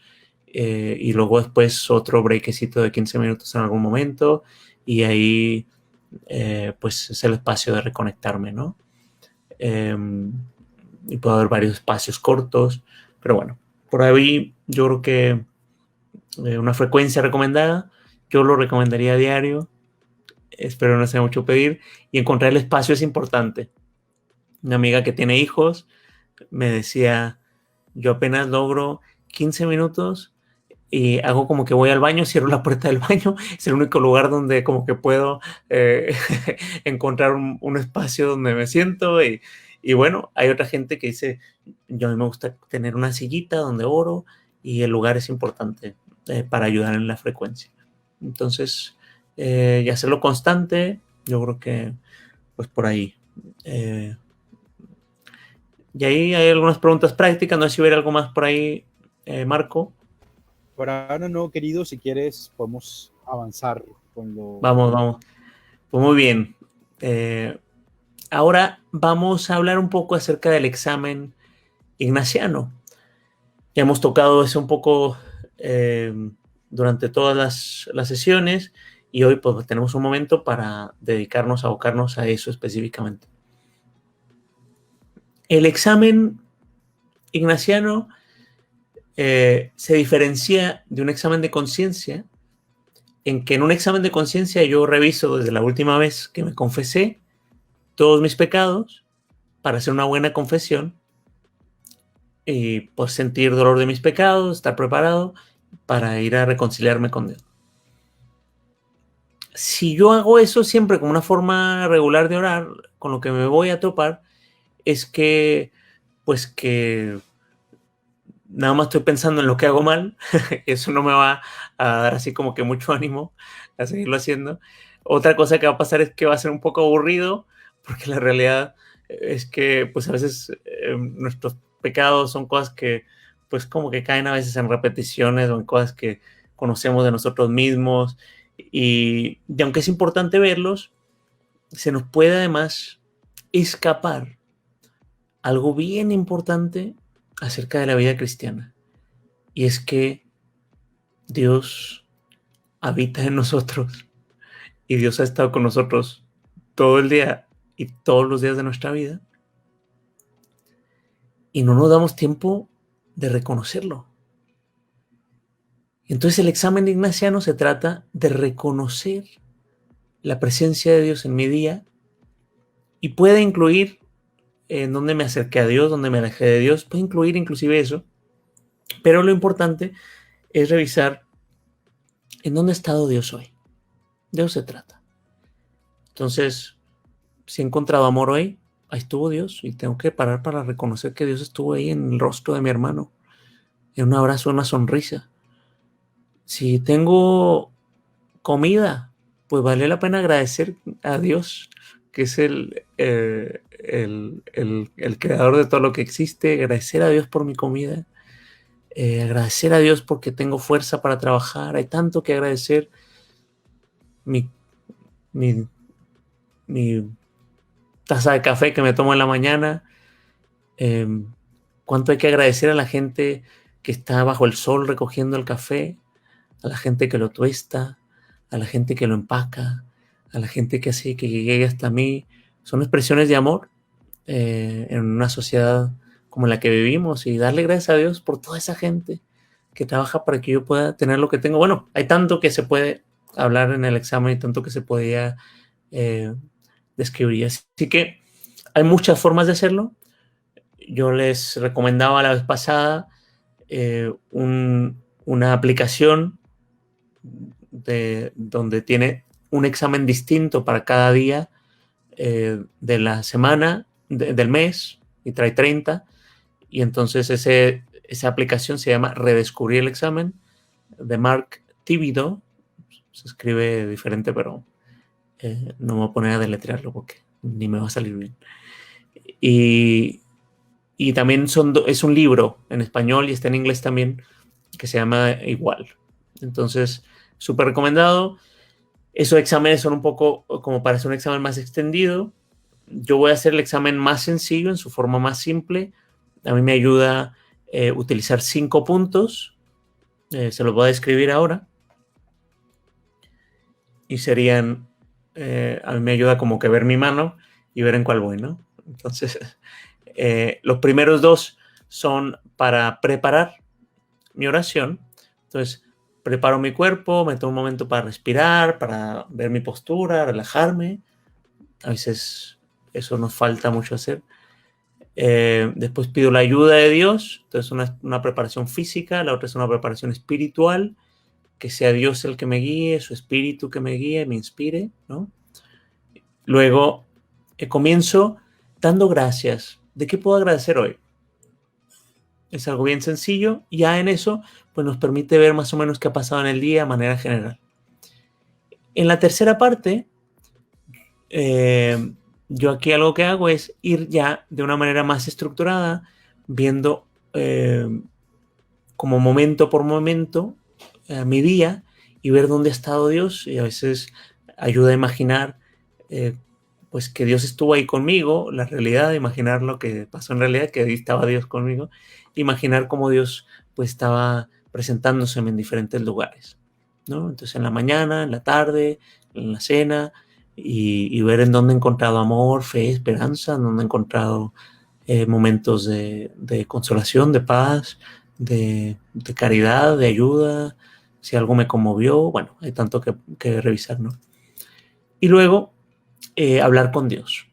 y luego después otro breakcito de 15 minutos en algún momento, y ahí pues es el espacio de reconectarme, ¿no? Y puede haber varios espacios cortos, pero bueno, por ahí yo creo que una frecuencia recomendada, yo lo recomendaría a diario. Espero no sea mucho pedir, y encontrar el espacio es importante. Una amiga que tiene hijos me decía, yo apenas logro 15 minutos y hago como que voy al baño, cierro la puerta del baño, es el único lugar donde como que puedo encontrar un espacio donde me siento, y bueno, hay otra gente que dice, yo a mí me gusta tener una sillita donde oro, y el lugar es importante para ayudar en la frecuencia. Entonces, y hacerlo constante, yo creo que pues por ahí. Y ahí hay algunas preguntas prácticas, no sé si hubiera algo más por ahí, Marco. Por ahora no, querido, si quieres podemos avanzar con lo... Vamos. Pues muy bien. Ahora vamos a hablar un poco acerca del examen ignaciano. Ya hemos tocado eso un poco durante todas las sesiones, y hoy pues tenemos un momento para dedicarnos, abocarnos a eso específicamente. El examen ignaciano se diferencia de un examen de conciencia, en que en un examen de conciencia yo reviso desde la última vez que me confesé todos mis pecados para hacer una buena confesión y pues sentir dolor de mis pecados, estar preparado para ir a reconciliarme con Dios. Si yo hago eso siempre como una forma regular de orar, con lo que me voy a topar es que pues que nada más estoy pensando en lo que hago mal. Eso no me va a dar así como que mucho ánimo a seguirlo haciendo. Otra cosa que va a pasar es que va a ser un poco aburrido, porque la realidad es que pues a veces nuestros pecados son cosas que pues como que caen a veces en repeticiones o en cosas que conocemos de nosotros mismos, y aunque es importante verlos, se nos puede además escapar algo bien importante acerca de la vida cristiana, y es que Dios habita en nosotros y Dios ha estado con nosotros todo el día y todos los días de nuestra vida, y no nos damos tiempo de reconocerlo. Entonces el examen ignaciano se trata de reconocer la presencia de Dios en mi día, y puede incluir en dónde me acerqué a Dios, dónde me alejé de Dios, puede incluir inclusive eso, pero lo importante es revisar en dónde ha estado Dios hoy. De eso se trata. Entonces, si he encontrado amor hoy, ahí estuvo Dios, y tengo que parar para reconocer que Dios estuvo ahí en el rostro de mi hermano, en un abrazo, una sonrisa. Si tengo comida, pues vale la pena agradecer a Dios, que es el creador de todo lo que existe. Agradecer a Dios por mi comida, agradecer a Dios porque tengo fuerza para trabajar. Hay tanto que agradecer. Mi, mi, mi taza de café que me tomo en la mañana. Cuánto hay que agradecer a la gente que está bajo el sol recogiendo el café, a la gente que lo tuesta, a la gente que lo empaca, a la gente que hace que llegue hasta mí. Son expresiones de amor en una sociedad como la que vivimos, y darle gracias a Dios por toda esa gente que trabaja para que yo pueda tener lo que tengo. Bueno, hay tanto que se puede hablar en el examen y tanto que se podía eh, describir. Así que hay muchas formas de hacerlo. Yo les recomendaba la vez pasada una aplicación donde tiene un examen distinto para cada día de la semana, del mes, y trae 30. Y entonces esa aplicación se llama Redescubrir el examen, de Mark Thibodeau. Se escribe diferente, pero no me voy a poner a deletrearlo porque ni me va a salir bien. Y también es un libro en español y está en inglés también, que se llama igual. Entonces, súper recomendado. Esos exámenes son un poco como para hacer un examen más extendido. Yo voy a hacer el examen más sencillo, en su forma más simple. A mí me ayuda utilizar 5 puntos. Se los voy a describir ahora. Y serían, a mí me ayuda como que ver mi mano y ver en cuál voy, ¿no? Entonces, los primeros 2 son para preparar mi oración. Entonces, preparo mi cuerpo, me tomo un momento para respirar, para ver mi postura, relajarme. A veces eso nos falta mucho hacer. Después pido la ayuda de Dios. Entonces, una preparación física, la otra es una preparación espiritual, que sea Dios el que me guíe, su espíritu que me guíe, me inspire, ¿no? Luego comienzo dando gracias. ¿De qué puedo agradecer hoy? Es algo bien sencillo, y ya en eso pues nos permite ver más o menos qué ha pasado en el día de manera general. En la tercera parte, yo aquí algo que hago es ir ya de una manera más estructurada, viendo como momento por momento mi día, y ver dónde ha estado Dios, y a veces ayuda a imaginar pues que Dios estuvo ahí conmigo, la realidad, imaginar lo que pasó en realidad, que ahí estaba Dios conmigo, imaginar cómo Dios pues estaba presentándose en diferentes lugares, ¿no? Entonces en la mañana, en la tarde, en la cena, y ver en dónde he encontrado amor, fe, esperanza, en dónde he encontrado momentos de consolación, de paz, de caridad, de ayuda, si algo me conmovió. Bueno, hay tanto que revisar, ¿no? Y luego hablar con Dios.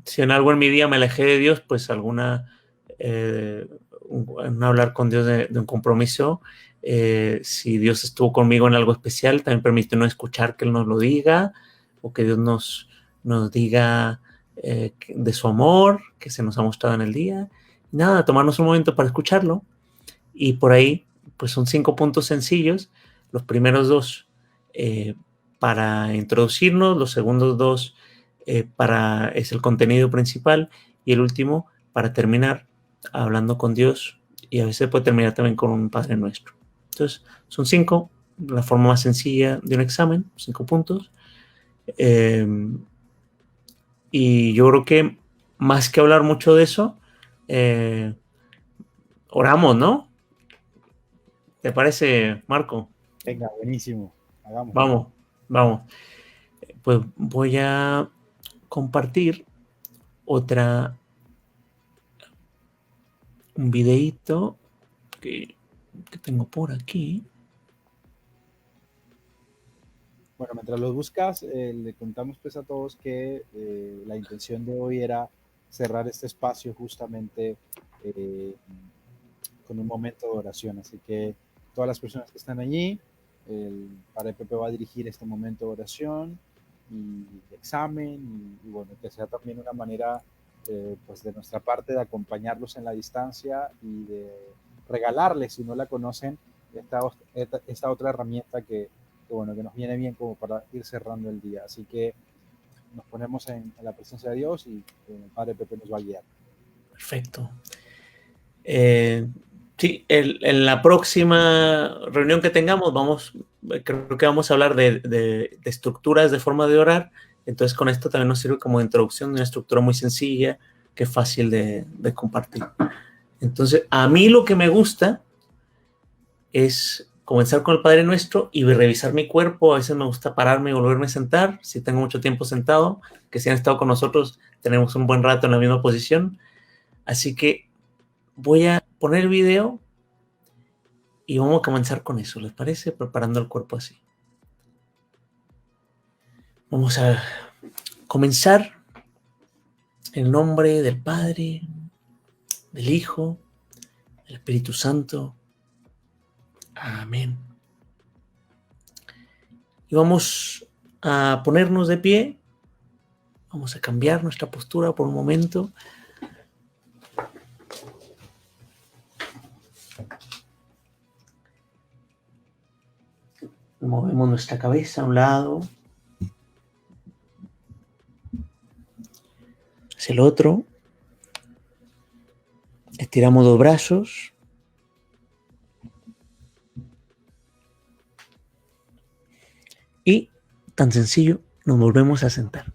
Si en algo en mi día me alejé de Dios, pues un hablar con Dios de un compromiso. Si Dios estuvo conmigo en algo especial, también permite no escuchar que Él nos lo diga, o que Dios nos diga de su amor, que se nos ha mostrado en el día. Nada, tomarnos un momento para escucharlo. Y por ahí, pues son 5 puntos sencillos. Los primeros 2 para introducirnos, los segundos 2 es el contenido principal, y el último para terminar hablando con Dios, y a veces puede terminar también con un Padre Nuestro. Entonces, son 5, la forma más sencilla de un examen, 5 puntos. Y yo creo que más que hablar mucho de eso, oramos, ¿no? ¿Te parece, Marco? Venga, buenísimo. Hagámoslo. Vamos, vamos. pues voy a compartir un videíto que tengo por aquí. Bueno, mientras los buscas, le contamos pues a todos que la intención de hoy era cerrar este espacio justamente eh, con un momento de oración. Así que todas las personas que están allí, el Padre Pepe va a dirigir este momento de oración y de examen y bueno, que sea también una manera pues de nuestra parte de acompañarlos en la distancia y de regalarles, si no la conocen, esta otra herramienta bueno, que nos viene bien como para ir cerrando el día. Así que nos ponemos en la presencia de Dios y el Padre Pepe nos va a guiar. Perfecto. Sí, en la próxima reunión que tengamos, creo que vamos a hablar de estructuras de forma de orar. Entonces, con esto también nos sirve como introducción de una estructura muy sencilla que es fácil de compartir. Entonces, a mí lo que me gusta es comenzar con el Padre Nuestro y revisar mi cuerpo. A veces me gusta pararme y volverme a sentar. Si tengo mucho tiempo sentado, que si han estado con nosotros, tenemos un buen rato en la misma posición. Así que voy a poner el video y vamos a comenzar con eso, ¿les parece? Preparando el cuerpo así. Vamos a comenzar en el nombre del Padre, del Hijo, del Espíritu Santo. Amén. Y vamos a ponernos de pie. Vamos a cambiar nuestra postura por un momento. Movemos nuestra cabeza a un lado, hacia el otro. Estiramos los brazos. Y, tan sencillo, nos volvemos a sentar.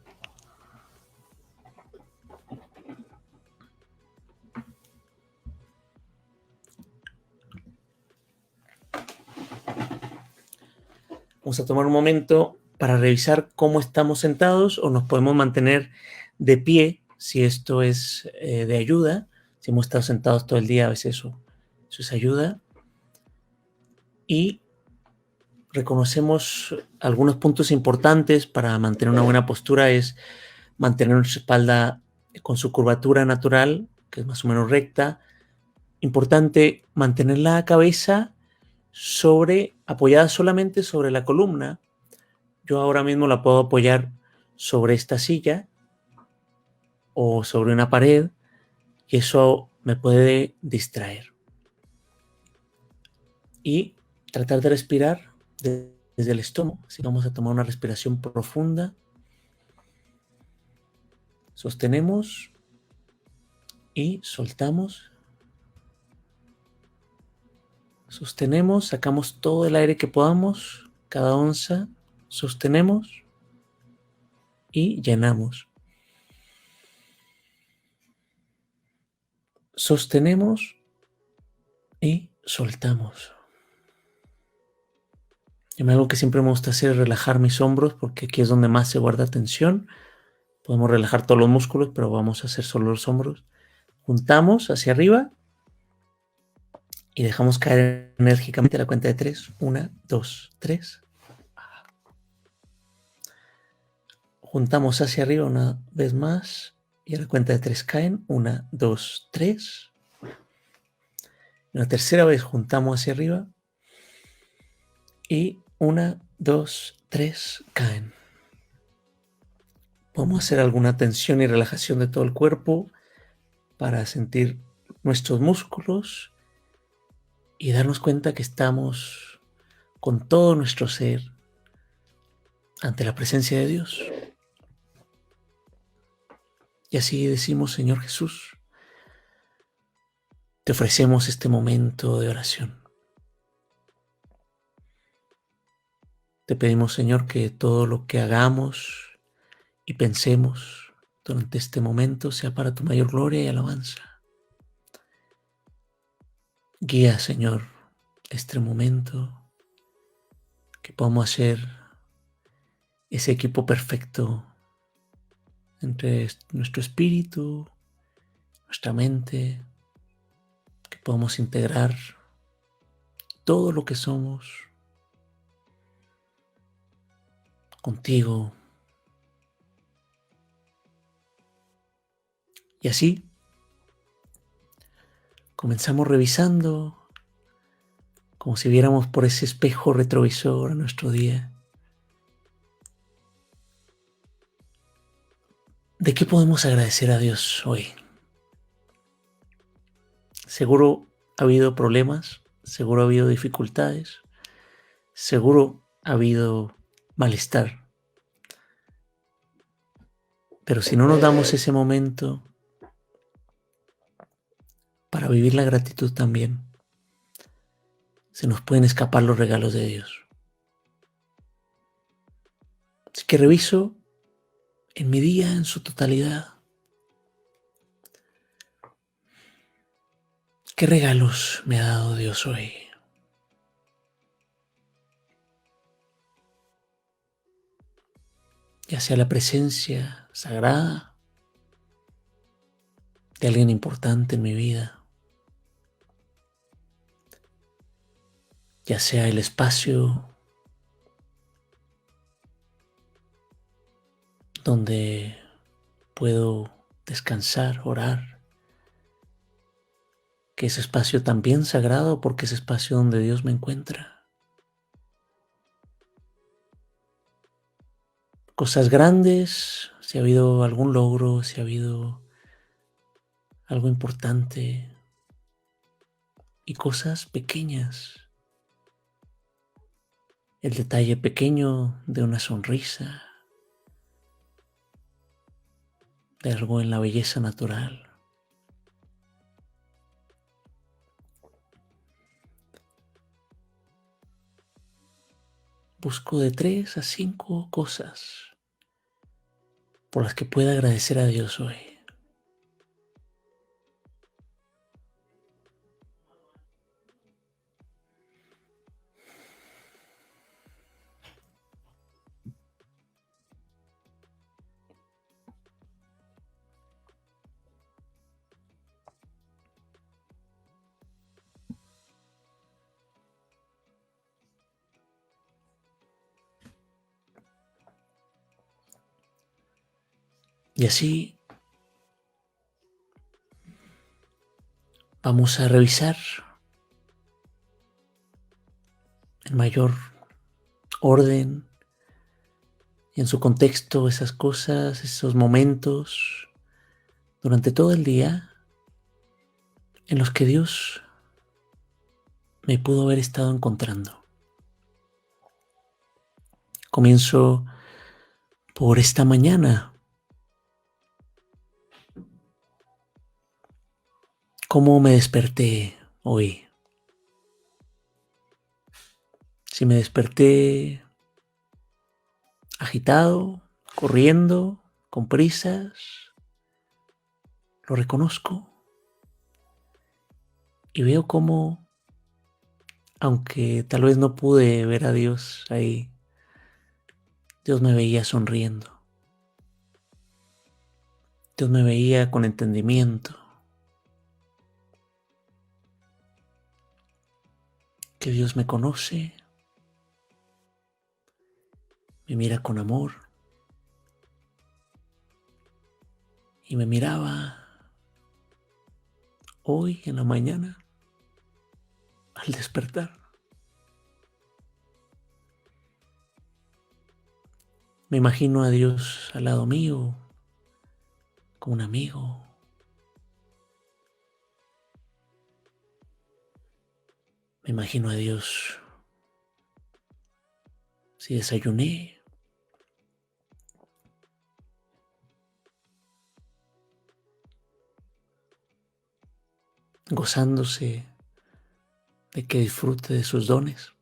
Vamos a tomar un momento para revisar cómo estamos sentados o nos podemos mantener de pie si esto es de ayuda. Si hemos estado sentados todo el día, a veces eso es ayuda. Y reconocemos algunos puntos importantes para mantener una buena postura: es mantener nuestra espalda con su curvatura natural, que es más o menos recta. Importante mantener la cabeza apoyada solamente sobre la columna. Yo ahora mismo la puedo apoyar sobre esta silla o sobre una pared y eso me puede distraer. Y tratar de respirar desde el estómago. Así que vamos a tomar una respiración profunda. Sostenemos y soltamos. Sostenemos, sacamos todo el aire que podamos, cada onza. Sostenemos y llenamos. Sostenemos y soltamos. Y algo que siempre me gusta hacer es relajar mis hombros, porque aquí es donde más se guarda tensión. Podemos relajar todos los músculos, pero vamos a hacer solo los hombros. Juntamos hacia arriba y dejamos caer enérgicamente a la cuenta de 3. 1, 2, 3. Juntamos hacia arriba una vez más y a la cuenta de 3 caen. 1, 2, 3. Una tercera vez juntamos hacia arriba y 1, 2, 3 caen. Podemos hacer alguna tensión y relajación de todo el cuerpo para sentir nuestros músculos y darnos cuenta que estamos con todo nuestro ser ante la presencia de Dios. Y así decimos: Señor Jesús, te ofrecemos este momento de oración. Te pedimos, Señor, que todo lo que hagamos y pensemos durante este momento sea para tu mayor gloria y alabanza. Guía, Señor, este momento, que podamos hacer ese equipo perfecto entre nuestro espíritu, nuestra mente, que podamos integrar todo lo que somos contigo. Y así comenzamos revisando como si viéramos por ese espejo retrovisor a nuestro día. ¿De qué podemos agradecer a Dios hoy? Seguro ha habido problemas, seguro ha habido dificultades, seguro ha habido malestar. Pero si no nos damos ese momento para vivir la gratitud también, se nos pueden escapar los regalos de Dios. Así que reviso en mi día en su totalidad. ¿Qué regalos me ha dado Dios hoy? Ya sea la presencia sagrada de alguien importante en mi vida, ya sea el espacio donde puedo descansar, orar, que es espacio también sagrado porque es espacio donde Dios me encuentra. Cosas grandes, si ha habido algún logro, si ha habido algo importante, y cosas pequeñas. El detalle pequeño de una sonrisa, de algo en la belleza natural. Busco de 3 a 5 cosas por las que pueda agradecer a Dios hoy. Y así vamos a revisar en mayor orden y en su contexto esas cosas, esos momentos durante todo el día en los que Dios me pudo haber estado encontrando. Comienzo por esta mañana. ¿Cómo me desperté hoy? Si me desperté agitado, corriendo, con prisas, lo reconozco y veo cómo, aunque tal vez no pude ver a Dios ahí, Dios me veía sonriendo. Dios me veía con entendimiento. Que Dios me conoce, me mira con amor y me miraba hoy en la mañana al despertar. Me imagino a Dios al lado mío, como un amigo. Me imagino a Dios si desayuné. Gozándose de que disfrute de sus dones,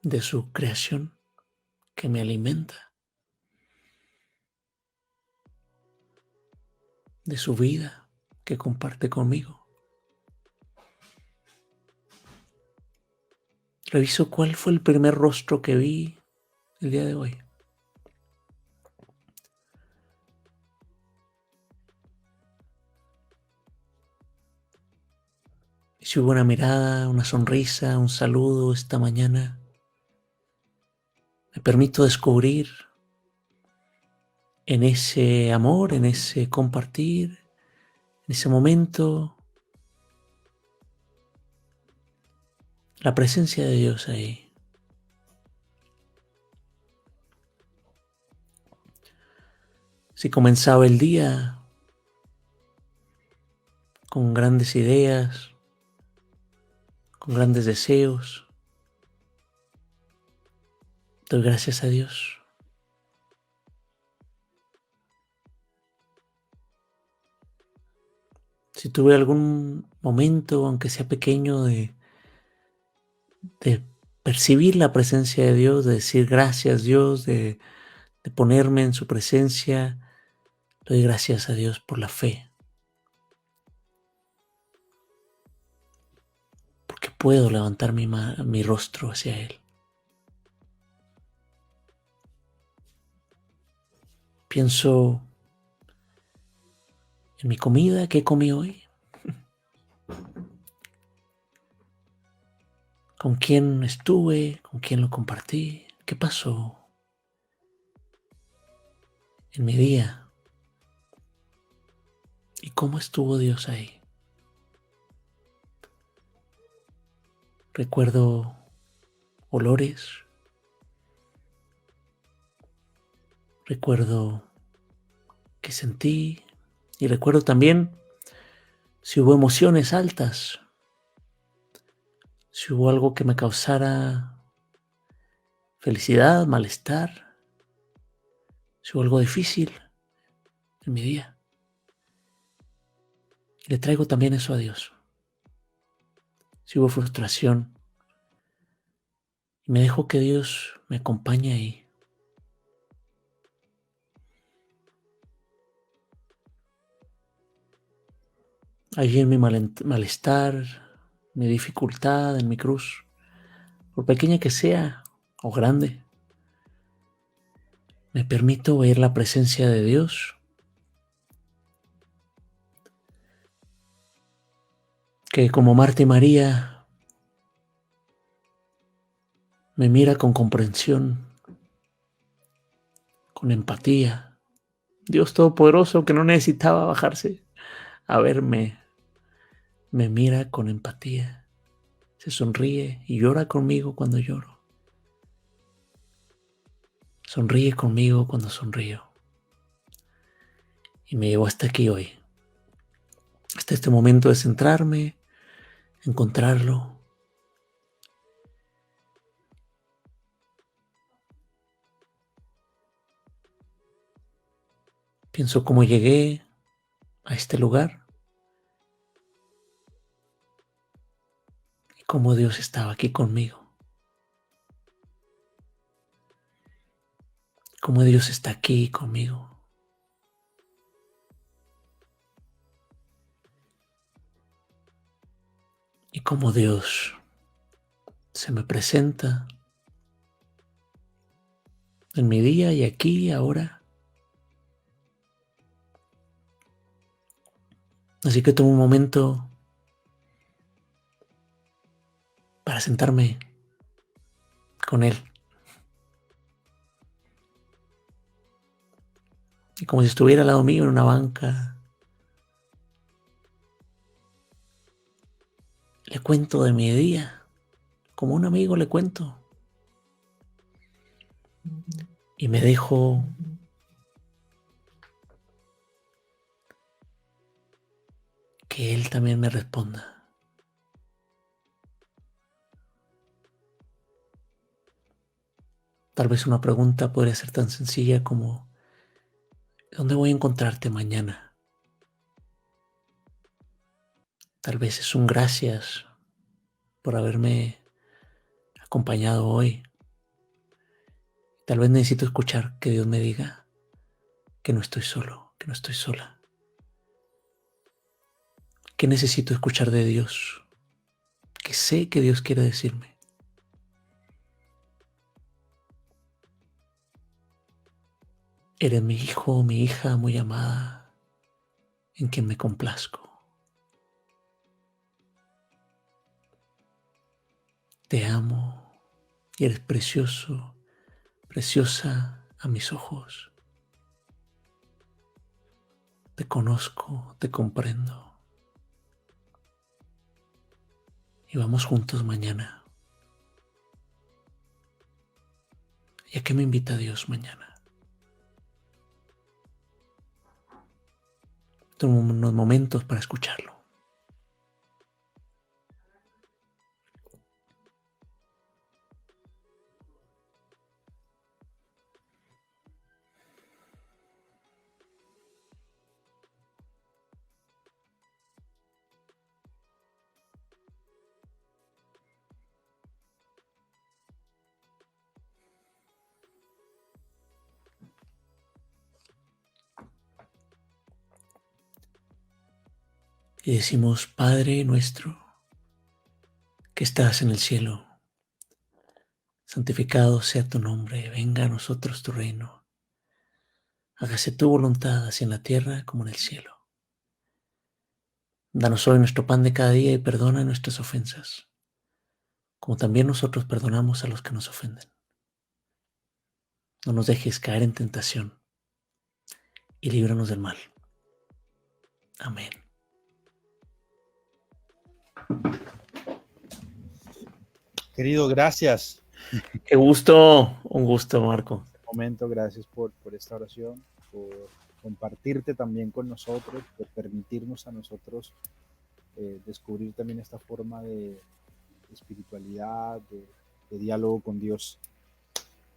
de su creación que me alimenta, de su vida que comparte conmigo. Reviso cuál fue el primer rostro que vi el día de hoy. Si hubo una mirada, una sonrisa, un saludo esta mañana, me permito descubrir en ese amor, en ese compartir, en ese momento, la presencia de Dios ahí. Si comenzaba el día con grandes ideas, con grandes deseos, doy gracias a Dios. Si tuve algún momento, aunque sea pequeño, de percibir la presencia de Dios, de decir gracias Dios, de ponerme en su presencia, doy gracias a Dios por la fe, porque puedo levantar mi rostro hacia Él. Pienso en mi comida que comí hoy, con quién estuve, con quién lo compartí, qué pasó en mi día y cómo estuvo Dios ahí. Recuerdo olores, recuerdo que sentí y recuerdo también si hubo emociones altas, si hubo algo que me causara felicidad, malestar, si hubo algo difícil en mi día. Y le traigo también eso a Dios. Si hubo frustración, y me dejo que Dios me acompañe ahí. Allí en mi malestar, mi dificultad, en mi cruz, por pequeña que sea o grande, me permito ver la presencia de Dios, que como Marta y María me mira con comprensión, con empatía. Dios Todopoderoso que no necesitaba bajarse a verme, me mira con empatía, se sonríe y llora conmigo cuando lloro. Sonríe conmigo cuando sonrío. Y me llevó hasta aquí hoy, hasta este momento de centrarme, encontrarlo. Pienso cómo llegué a este lugar y cómo Dios estaba aquí conmigo. Cómo Dios está aquí conmigo. Y cómo Dios se me presenta en mi día y aquí y ahora. Así que tomo un momento para sentarme con Él. Y como si estuviera al lado mío en una banca, le cuento de mi día, como un amigo le cuento. Y me dejo que Él también me responda. Tal vez una pregunta podría ser tan sencilla como ¿dónde voy a encontrarte mañana? Tal vez es un gracias por haberme acompañado hoy. Tal vez necesito escuchar que Dios me diga que no estoy solo, que no estoy sola. Que necesito escuchar de Dios, que sé que Dios quiere decirme. Eres mi hijo, mi hija muy amada, en quien me complazco. Te amo y eres precioso, preciosa a mis ojos. Te conozco, te comprendo. Y vamos juntos mañana. ¿Y a qué me invita Dios mañana? Tomo unos momentos para escucharlo. Y decimos, Padre nuestro, que estás en el cielo, santificado sea tu nombre, venga a nosotros tu reino. Hágase tu voluntad, así en la tierra como en el cielo. Danos hoy nuestro pan de cada día y perdona nuestras ofensas, como también nosotros perdonamos a los que nos ofenden. No nos dejes caer en tentación y líbranos del mal. Amén. Querido, gracias. Qué gusto, un gusto, Marco. Momento, gracias por esta oración, por compartirte también con nosotros, por permitirnos a nosotros descubrir también esta forma de espiritualidad, de diálogo con Dios.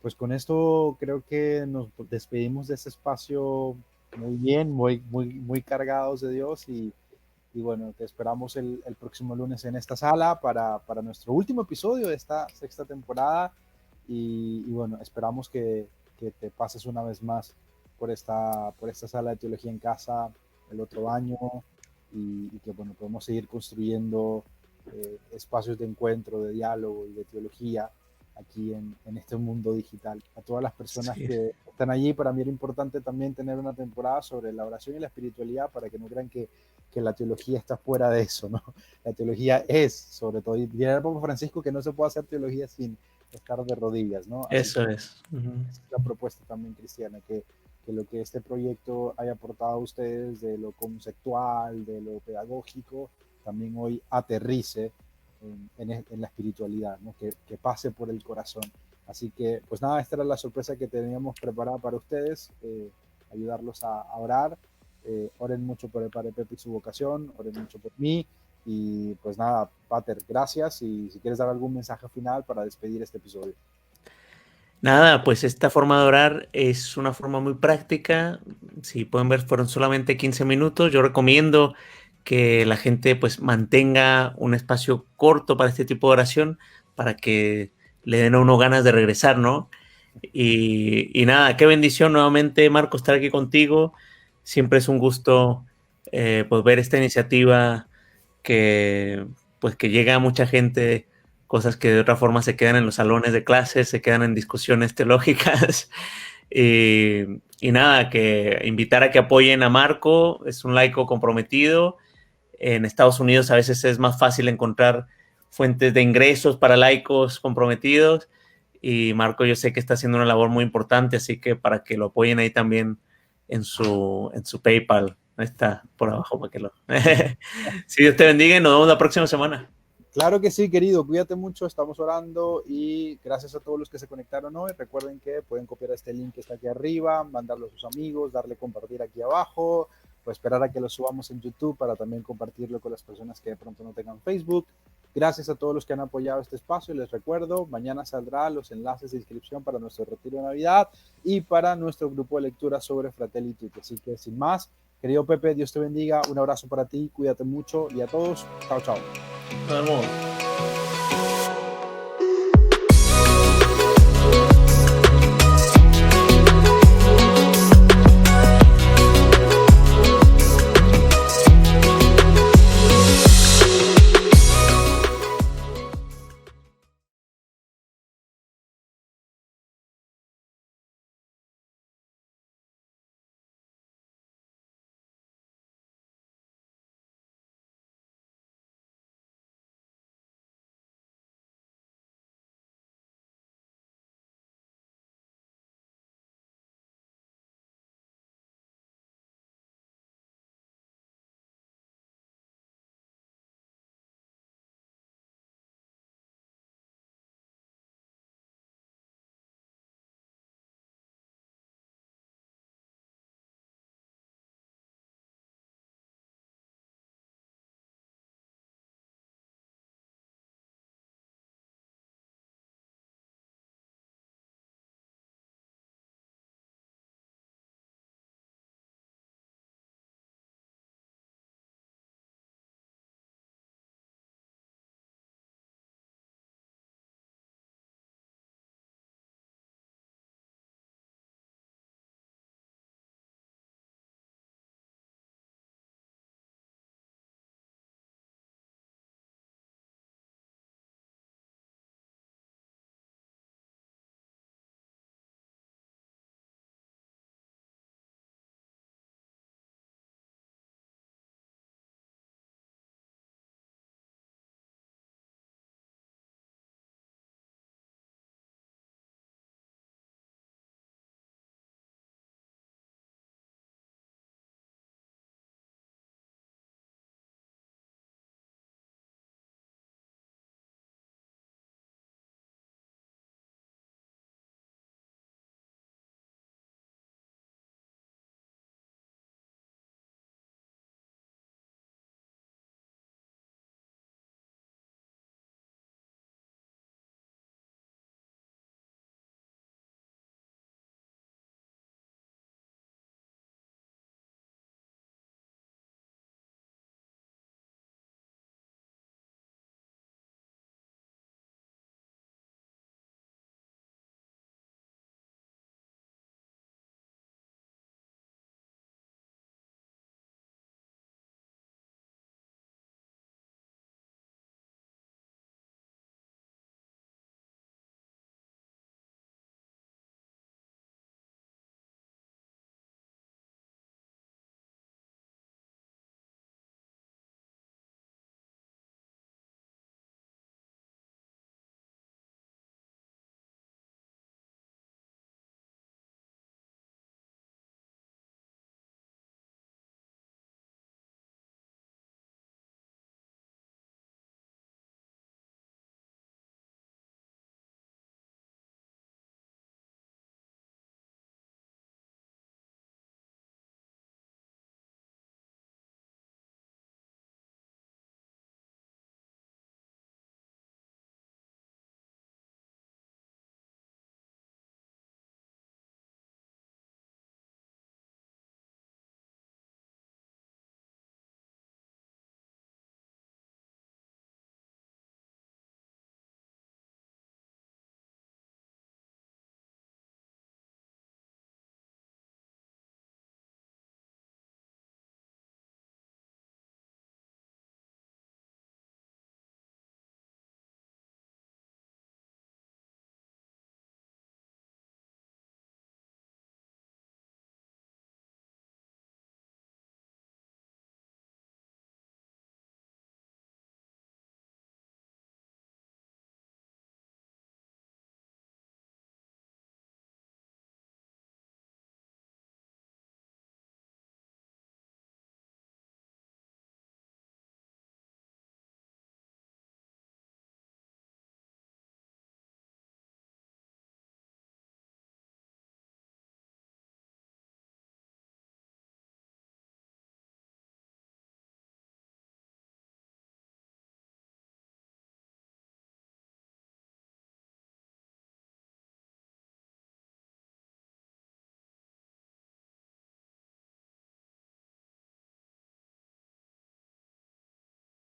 Pues con esto creo que nos despedimos de este espacio muy bien, muy cargados de Dios y bueno, te esperamos el próximo lunes en esta sala para nuestro último episodio de esta sexta temporada y bueno, esperamos que te pases una vez más por esta sala de teología en casa el otro año y que bueno, podemos seguir construyendo espacios de encuentro, de diálogo y de teología aquí en este mundo digital. A todas las personas que están allí, para mí era importante también tener una temporada sobre la oración y la espiritualidad para que no crean que la teología está fuera de eso, ¿no? La teología es, sobre todo, y dirá el Papa Francisco que no se puede hacer teología sin estar de rodillas, ¿no? Así eso es. Esa es la propuesta también cristiana, que lo que este proyecto haya aportado a ustedes de lo conceptual, de lo pedagógico, también hoy aterrice en la espiritualidad, ¿no? Que pase por el corazón. Así que, pues nada, esta era la sorpresa que teníamos preparada para ustedes, ayudarlos a orar. Oren mucho por el Padre Pepe y su vocación, oren mucho por mí. Y pues nada, Pater, gracias. Y si quieres dar algún mensaje final para despedir este episodio. Nada, pues esta forma de orar es una forma muy práctica. Si pueden ver, fueron solamente 15 minutos. Yo recomiendo que la gente pues mantenga un espacio corto para este tipo de oración para que le den a uno ganas de regresar, ¿no? Y nada, qué bendición nuevamente, Marco, estar aquí contigo. Siempre es un gusto pues ver esta iniciativa pues que llega a mucha gente, cosas que de otra forma se quedan en los salones de clases, se quedan en discusiones teológicas. Y nada, que invitar a que apoyen a Marco, es un laico comprometido. En Estados Unidos a veces es más fácil encontrar fuentes de ingresos para laicos comprometidos y Marco yo sé que está haciendo una labor muy importante, así que para que lo apoyen ahí también en su PayPal. Ahí está, por abajo para que lo... Si Dios te bendiga y nos vemos la próxima semana. Claro que sí, querido. Cuídate mucho, estamos orando y gracias a todos los que se conectaron hoy. Recuerden que pueden copiar este link que está aquí arriba, mandarlo a sus amigos, darle compartir aquí abajo o esperar a que lo subamos en YouTube para también compartirlo con las personas que de pronto no tengan Facebook. Gracias a todos los que han apoyado este espacio. Les recuerdo, mañana saldrán los enlaces de inscripción para nuestro retiro de Navidad y para nuestro grupo de lectura sobre Fratelli Tutti. Así que sin más, querido Pepe, Dios te bendiga. Un abrazo para ti, cuídate mucho y a todos. Chao, chao. Nos vemos.